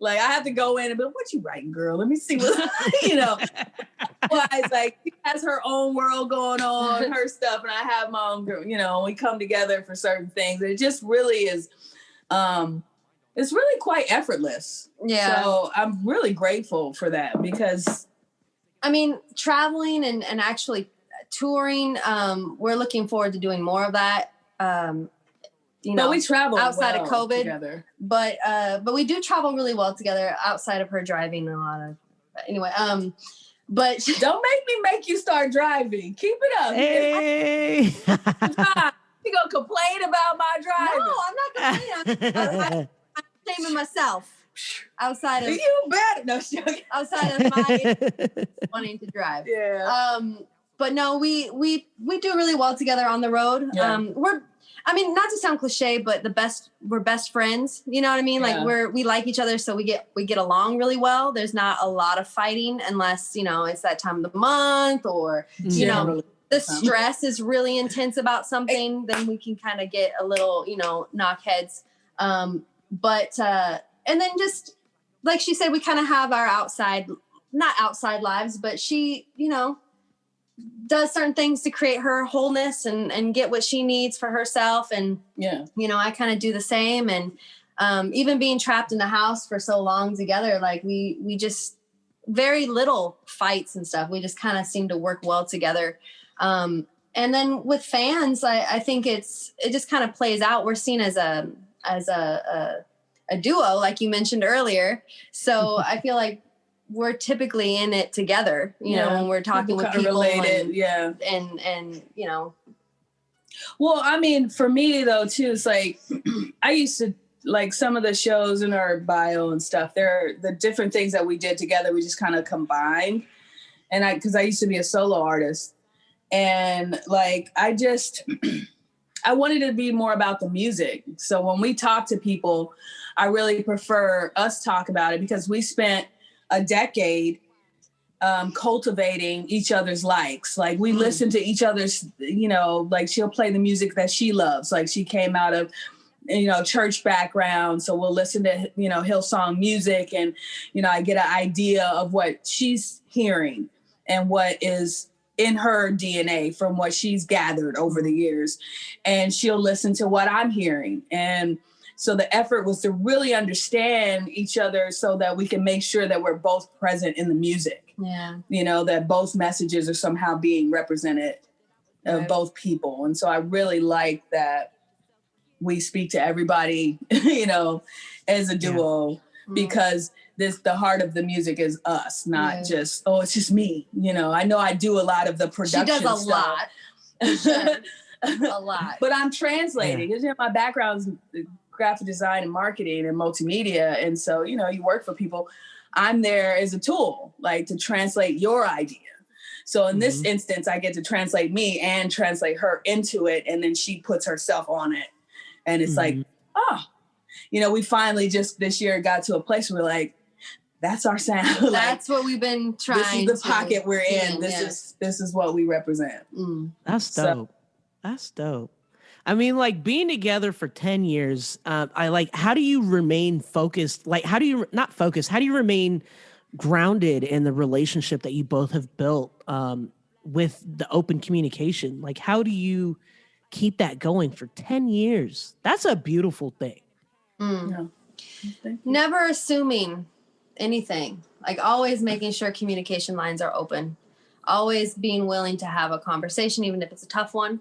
like I have to go in and be like, what you writing, girl? Let me see what, like she has her own world going on, her stuff, and I have my own girl, we come together for certain things. It just really is, it's really quite effortless. Yeah. So I'm really grateful for that because. I mean, traveling and actually touring, we're looking forward to doing more of that. But we travel outside of COVID together. But we do travel really well together outside of her driving a lot of, anyway, but don't make you start driving. Keep it up. Hey. You gonna complain about my driving? No, I'm not complaining. I'm shaming myself outside of you better outside of my wanting to drive. Yeah. But no, we do really well together on the road. Yeah. Not to sound cliche, but we're best friends. You know what I mean? Yeah. Like we like each other, so we get along really well. There's not a lot of fighting unless, it's that time of the month or, the stress is really intense about something, then we can kind of get a little, knock heads. And then just like she said, we kind of have our not outside lives, but she, does certain things to create her wholeness and get what she needs for herself. And, I kind of do the same. And even being trapped in the house for so long together, like we just very little fights and stuff. We just kind of seem to work well together. And then with fans, I think it just kind of plays out. We're seen as a duo, like you mentioned earlier. So I feel like we're typically in it together, when we're talking with people related, and Well, I mean, for me though too, it's like I used to like some of the shows in our bio and stuff. They're the different things that we did together. We just kind of combined, and because I used to be a solo artist, and like I wanted to be more about the music. So when we talk to people, I really prefer us talk about it because we spent a decade cultivating each other's likes. Like we listen to each other's, like she'll play the music that she loves. Like she came out of, church background. So we'll listen to, Hillsong music and, I get an idea of what she's hearing and what is in her DNA from what she's gathered over the years. And she'll listen to what I'm hearing. And so the effort was to really understand each other so that we can make sure that we're both present in the music. Yeah. That both messages are somehow being represented of both people. And so I really like that we speak to everybody, as a duo, because the heart of the music is us, not just, it's just me. I know I do a lot of the production stuff. She does a lot. Sure. A lot. But I'm translating. Because my background's graphic design and marketing and multimedia. And so, you work for people. I'm there as a tool, like to translate your idea. So in this instance, I get to translate me and translate her into it. And then she puts herself on it. And it's like, we finally just this year got to a place where we're like, that's our sound. That's what we've been trying. This is the pocket we're in. This is what we represent. That's dope. That's dope. I mean, like being together for 10 years, how do you remain focused? Like, how do you not focus? How do you remain grounded in the relationship that you both have built with the open communication? Like, how do you keep that going for 10 years? That's a beautiful thing. Yeah. Never assuming anything, like always making sure communication lines are open, always being willing to have a conversation, even if it's a tough one.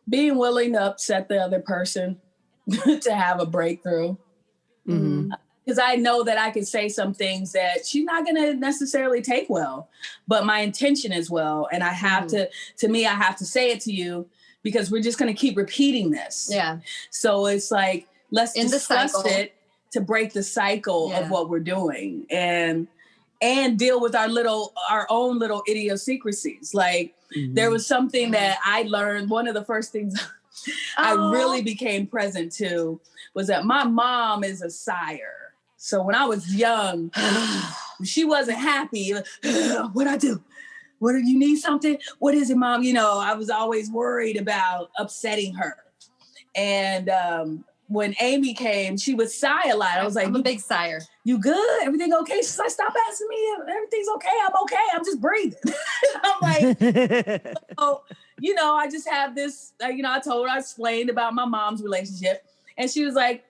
Being willing to upset the other person to have a breakthrough. Because I know that I can say some things that she's not going to necessarily take well, but my intention is well. And I have to I have to say it to you because we're just going to keep repeating this. Yeah. So it's like, let's discuss it to break the cycle of what we're doing and deal with our own little idiosyncrasies. Like there was something that I learned. One of the first things I really became present to was that my mom is a sire. So when I was young, she wasn't happy. What'd I do? What do you need something? What is it, Mom? You know, I was always worried about upsetting her. And when Amy came, she would sigh a lot. I was like, I'm a big sire. You good? Everything okay? She's like, stop asking me. Everything's okay. I'm okay. I'm just breathing. I'm like, oh, you know, I just have this, you know, I explained about my mom's relationship. And she was like,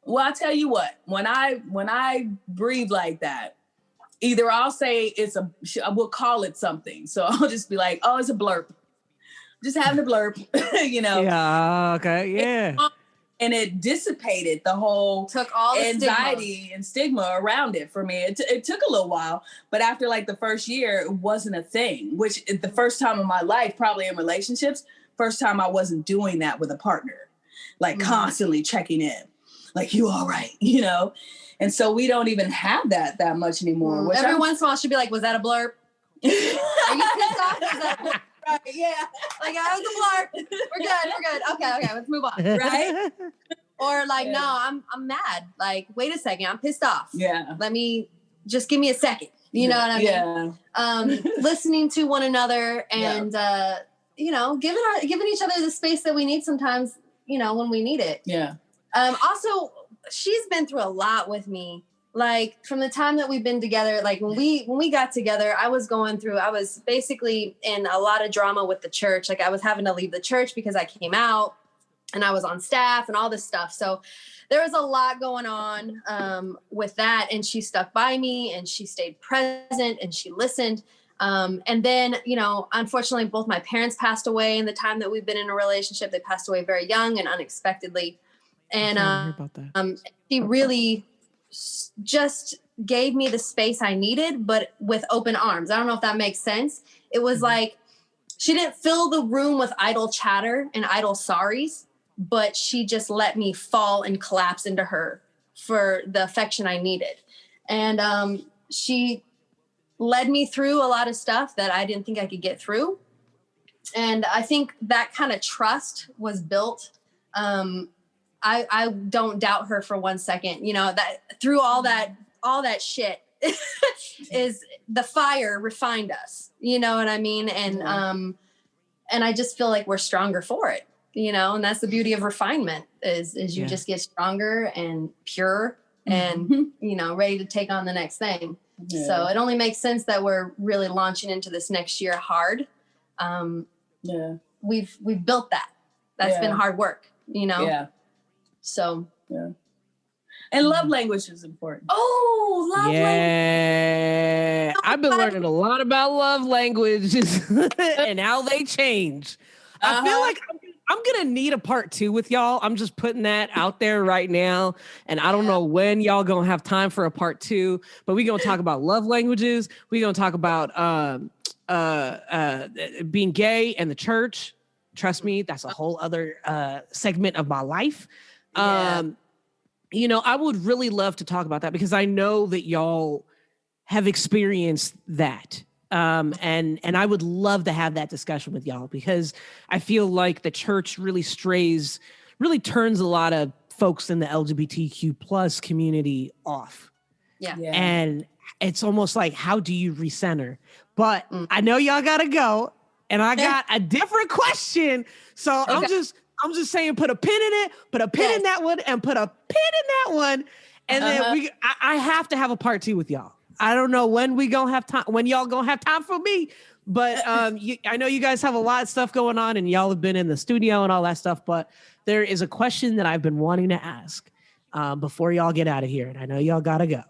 well, I'll tell you what, when I breathe like that, either I'll say we'll call it something. So I'll just be like, oh, it's a blurp. Just having a blurp, you know? Yeah. Okay. Yeah. And it dissipated the whole took all the anxiety and stigma around it for me. It took a little while, but after like the first year, it wasn't a thing, which the first time in my life, probably in relationships, first time I wasn't doing that with a partner, like constantly checking in, like, you all right, you know? And so we don't even have that much anymore. Which Every once in a while she'll be like, was that a blurb? Are you pissed off? Was that a blurb? Right, yeah. Like, I was a blurb. We're good. Okay, let's move on. Right? Or like, no, I'm mad. Like, wait a second, I'm pissed off. Yeah. Just give me a second. You know what I mean? Listening to one another and, you know, giving each other the space that we need sometimes, you know, when we need it. Yeah. Also, she's been through a lot with me. Like from the time that we've been together, like when we got together, I was basically in a lot of drama with the church. Like I was having to leave the church because I came out and I was on staff and all this stuff. So there was a lot going on with that. And she stuck by me and she stayed present and she listened. And then, you know, unfortunately, both my parents passed away in the time that we've been in a relationship. They passed away very young and unexpectedly. And she really just gave me the space I needed, but with open arms. I don't know if that makes sense. It was like, she didn't fill the room with idle chatter and idle sorries, but she just let me fall and collapse into her for the affection I needed. And she led me through a lot of stuff that I didn't think I could get through. And I think that kind of trust was built. I don't doubt her for 1 second, you know, that through all that shit is the fire refined us, you know what I mean? And I just feel like we're stronger for it, you know, and that's the beauty of refinement is you just get stronger and pure and, you know, ready to take on the next thing. Yeah. So it only makes sense that we're really launching into this next year hard. We've built that. That's been hard work, you know? Yeah. So, and love language is important. Oh, love language. I've been learning a lot about love languages and how they change. I feel like I'm going to need a part 2 with y'all. I'm just putting that out there right now. And I don't know when y'all going to have time for a part 2, but we're going to talk about love languages. We're going to talk about being gay and the church. Trust me, that's a whole other segment of my life. You know, I would really love to talk about that because I know that y'all have experienced that. And I would love to have that discussion with y'all because I feel like the church really turns a lot of folks in the LGBTQ plus community off. Yeah. And it's almost like, how do you recenter? But I know y'all gotta go. and I got a different question. So I'm just saying, put a pin in it, put a pin in that one, and put a pin in that one. And then I have to have a part 2 with y'all. I don't know when we gonna have time, when y'all gonna have time for me, but I know you guys have a lot of stuff going on, and y'all have been in the studio and all that stuff. But there is a question that I've been wanting to ask before y'all get out of here, and I know y'all gotta go.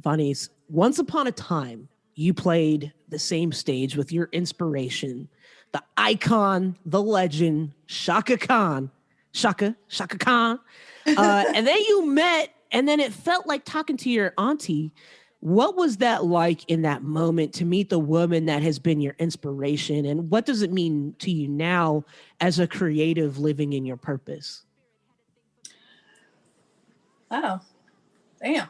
Vonyse, once upon a time, you played the same stage with your inspiration, the icon, the legend, Chaka Kahn. Chaka Kahn. And then you met, and then it felt like talking to your auntie. What was that like in that moment to meet the woman that has been your inspiration? And what does it mean to you now as a creative living in your purpose? Oh, damn.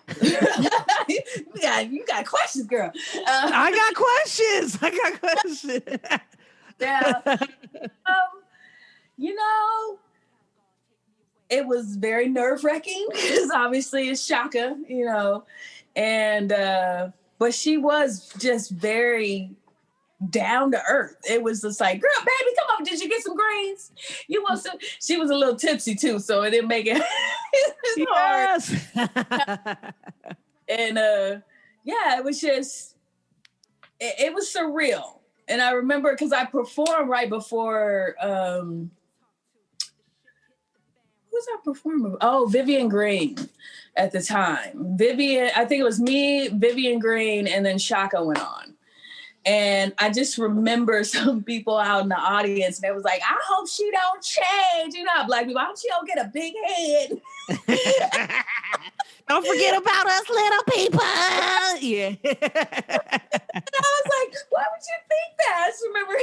you got questions, girl. I got questions. Yeah. It was very nerve-wracking because obviously it's Chaka, and but she was just very down to earth. It was just like, girl, baby, come on, did you get some greens? You want some? She was a little tipsy too, so it didn't make it hard. And it was just, it was surreal. And I remember because I performed right before. Who's I performing? Oh, Vivian Green at the time. I think it was me, Vivian Green, and then Chaka went on. And I just remember some people out in the audience, and they was like, I hope she don't change. Black people, I hope she don't get a big head. Don't forget about us little people. Yeah. And I was like, why would you think that? I just remember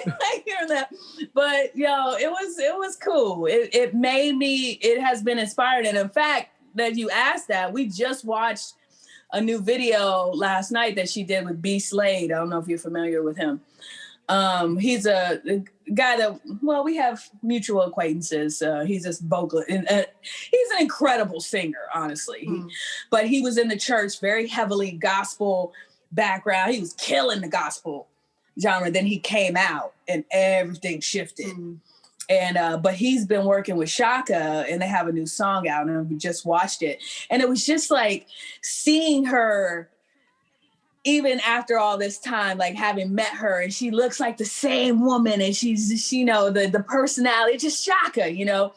hearing that. But it was cool. It has been inspired. And in fact, that you asked that, we just watched a new video last night that she did with B. Slade. I don't know if you're familiar with him. He's a guy that, we have mutual acquaintances. He's this vocal, and he's an incredible singer, honestly. But he was in the church, very heavily gospel background. He was killing the gospel genre. Then he came out and everything shifted. And but he's been working with Chaka, and they have a new song out, and we just watched it. And it was just like seeing her, even after all this time, like having met her, and she looks like the same woman, and she's the personality, just Chaka,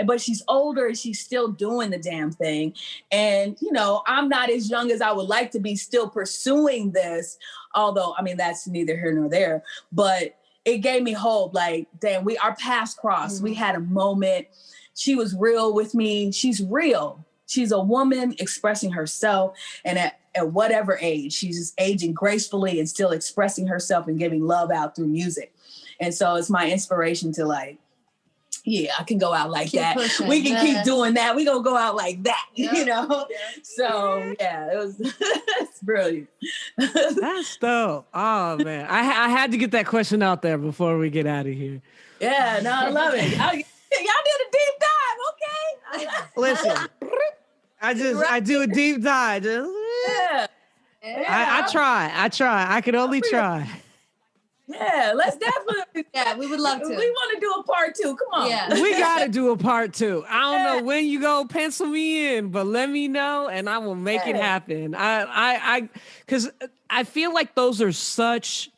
but she's older and she's still doing the damn thing. And I'm not as young as I would like to be, still pursuing this, although that's neither here nor there. But it gave me hope, like, damn, our paths crossed. We had a moment. She was real with me. She's real. She's a woman expressing herself, and at whatever age, she's just aging gracefully and still expressing herself and giving love out through music. And so it's my inspiration to I can go out like that. Pushing. We can keep doing that. We gonna go out like that, So it was it's brilliant. That's dope. Oh man, I had to get that question out there before we get out of here. Yeah, no, I love it. Y'all did a deep dive, okay? Listen, I do a deep dive. I try. I can only try. Yeah, let's definitely. Yeah, we would love to. We want to do a part 2. Come on. Yeah. We got to do a part 2. I don't know when you go pencil me in, but let me know and I will make it happen. Because I feel like those are such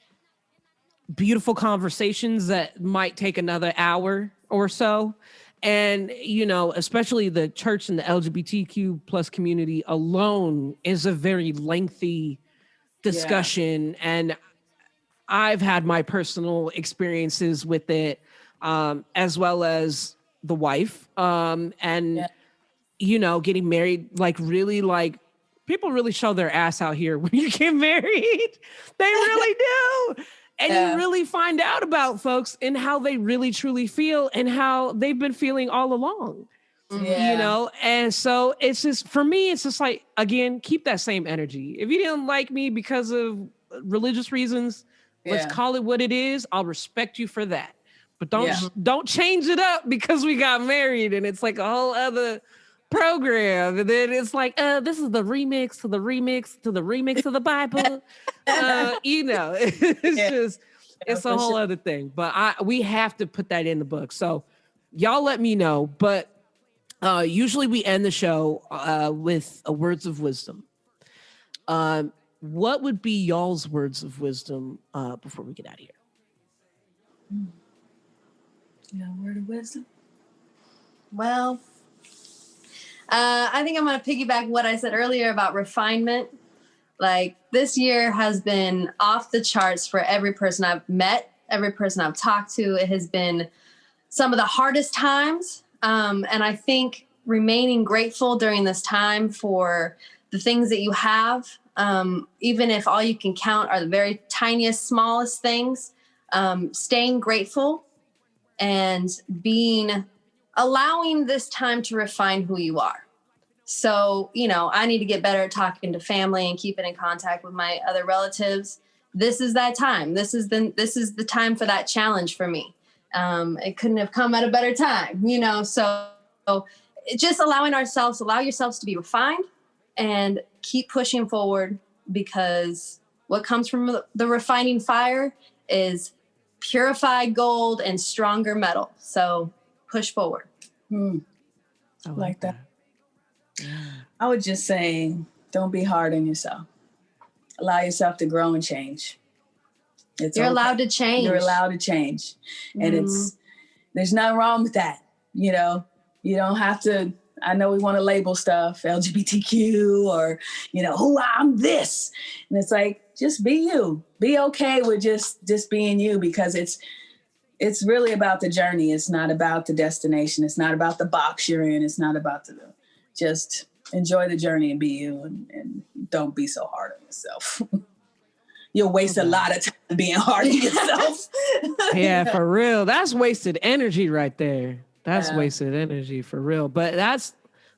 beautiful conversations that might take another hour or so. And, especially the church and the LGBTQ plus community alone is a very lengthy discussion. And I've had my personal experiences with it, as well as the wife, getting married, people really show their ass out here when you get married. They really do. And you really find out about folks and how they really truly feel and how they've been feeling all along. And so it's just, for me, it's just like, again, keep that same energy. If you didn't like me because of religious reasons, let's call it what it is. I'll respect you for that. But don't change it up because we got married and it's like a whole other program. And then it's like, this is the remix to the remix to the remix of the Bible. It's just, it's a whole other thing. But we have to put that in the book. So y'all let me know. But usually we end the show with words of wisdom. What would be y'all's words of wisdom before we get out of here? Yeah, word of wisdom. Well, I think I'm going to piggyback what I said earlier about refinement. Like, this year has been off the charts for every person I've met, every person I've talked to. It has been some of the hardest times. And I think remaining grateful during this time for the things that you have, even if all you can count are the very tiniest, smallest things, staying grateful and allowing this time to refine who you are. So, I need to get better at talking to family and keeping in contact with my other relatives. This is that time. This is the time for that challenge for me. It couldn't have come at a better time, so just allow yourselves to be refined and keep pushing forward, because what comes from the refining fire is purified gold and stronger metal. So push forward. I like that. I would just say, don't be hard on yourself. Allow yourself to grow and change. You're allowed to change. You're allowed to change. And there's nothing wrong with that. You don't have to, I know we want to label stuff, LGBTQ or, who I'm this. And it's like, just be you. Be okay with just being you, because it's really about the journey. It's not about the destination. It's not about the box you're in. It's not about just enjoy the journey and be you, and don't be so hard on yourself. You'll waste a lot of time being hard on yourself. Yeah, for real. That's wasted energy right there. That's wasted energy for real. But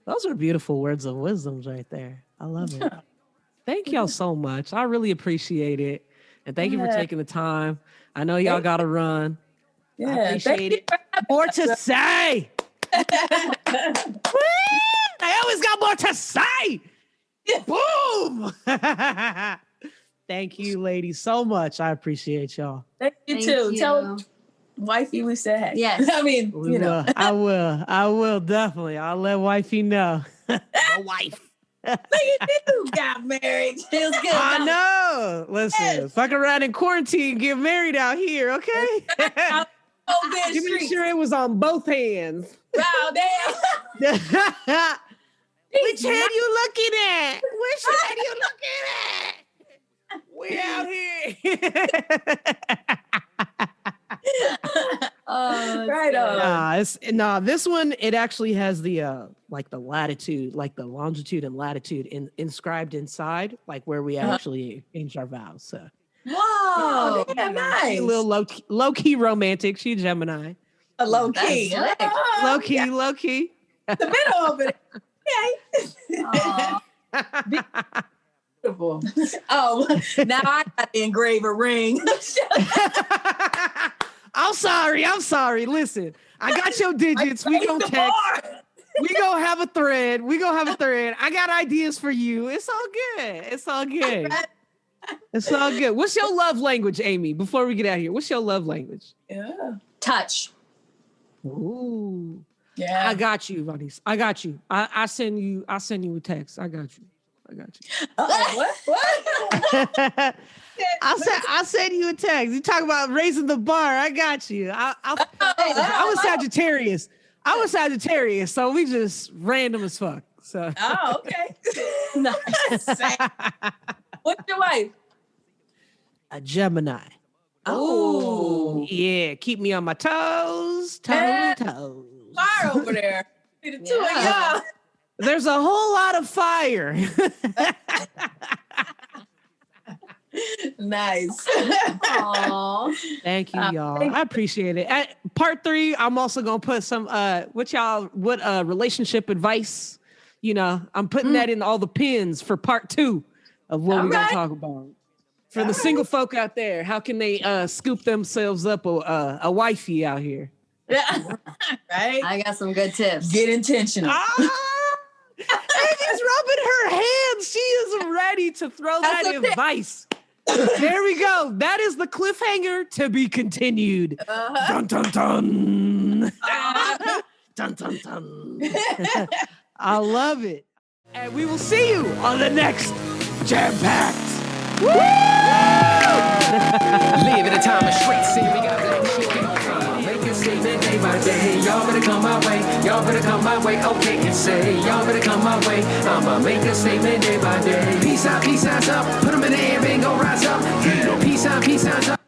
those are beautiful words of wisdom right there. I love it. Thank y'all so much. I really appreciate it. And thank you for taking the time. I know y'all got to run. Yeah, I appreciate it. More to say. I always got more to say. Boom. Thank you, ladies, so much. I appreciate y'all. Thank you too. Tell wifey we said hey. Yes. I mean, I will definitely. I'll let wifey know. My wife. Look at you, got married. Feels good. I know. Listen, fuck around in quarantine, get married out here, okay? You make sure it was on both hands. Wow, damn. Which hand you looking at? Which hand you looking at? We out here. Right on. This one, it actually has the the latitude, like the longitude and latitude inscribed inside, like where we actually changed our vows. So. Whoa, yeah, nice. She's a little low key romantic. She's Gemini. A low key. Low key. The middle of it. Okay. Beautiful. Oh, now I got to engrave a ring. I'm sorry. Listen, I got your digits. We gonna text. We gonna have a thread. I got ideas for you. It's all good. What's your love language, Amy? Before we get out of here, what's your love language? Yeah. Touch. Ooh. Yeah. I got you, Vonyse. I got you. I send you a text. I got you. What? I'll send you a text. You talk about raising the bar. I got you. I was Sagittarius, so we just random as fuck. So. Oh, okay. Nice. What's your wife? A Gemini. Oh. Yeah, keep me on my toes. Fire over there. See the two of y'all. There's a whole lot of fire. Nice. Aww. Thank you, y'all. I appreciate it. At part 3, I'm also gonna put some relationship advice. I'm putting that in all the pins for part 2 of what we're gonna talk about. For the single folk out there, how can they scoop themselves up a wifey out here? Yeah. Right? I got some good tips. Get intentional. Amy's rubbing her hands. She is ready to throw that advice. There we go. That is the cliffhanger to be continued. Dun dun dun. Dun dun dun. I love it. And we will see you on the next Jam Packed. Woo! Live in a time of straight sin. We got that shit. Make a statement day by day. Y'all better come my way. Y'all better come my way. Okay, and say, y'all better come my way. I'ma make a statement day by day. Peace out, up. Put them in the air, ain't gon' rise up. Peace out, up.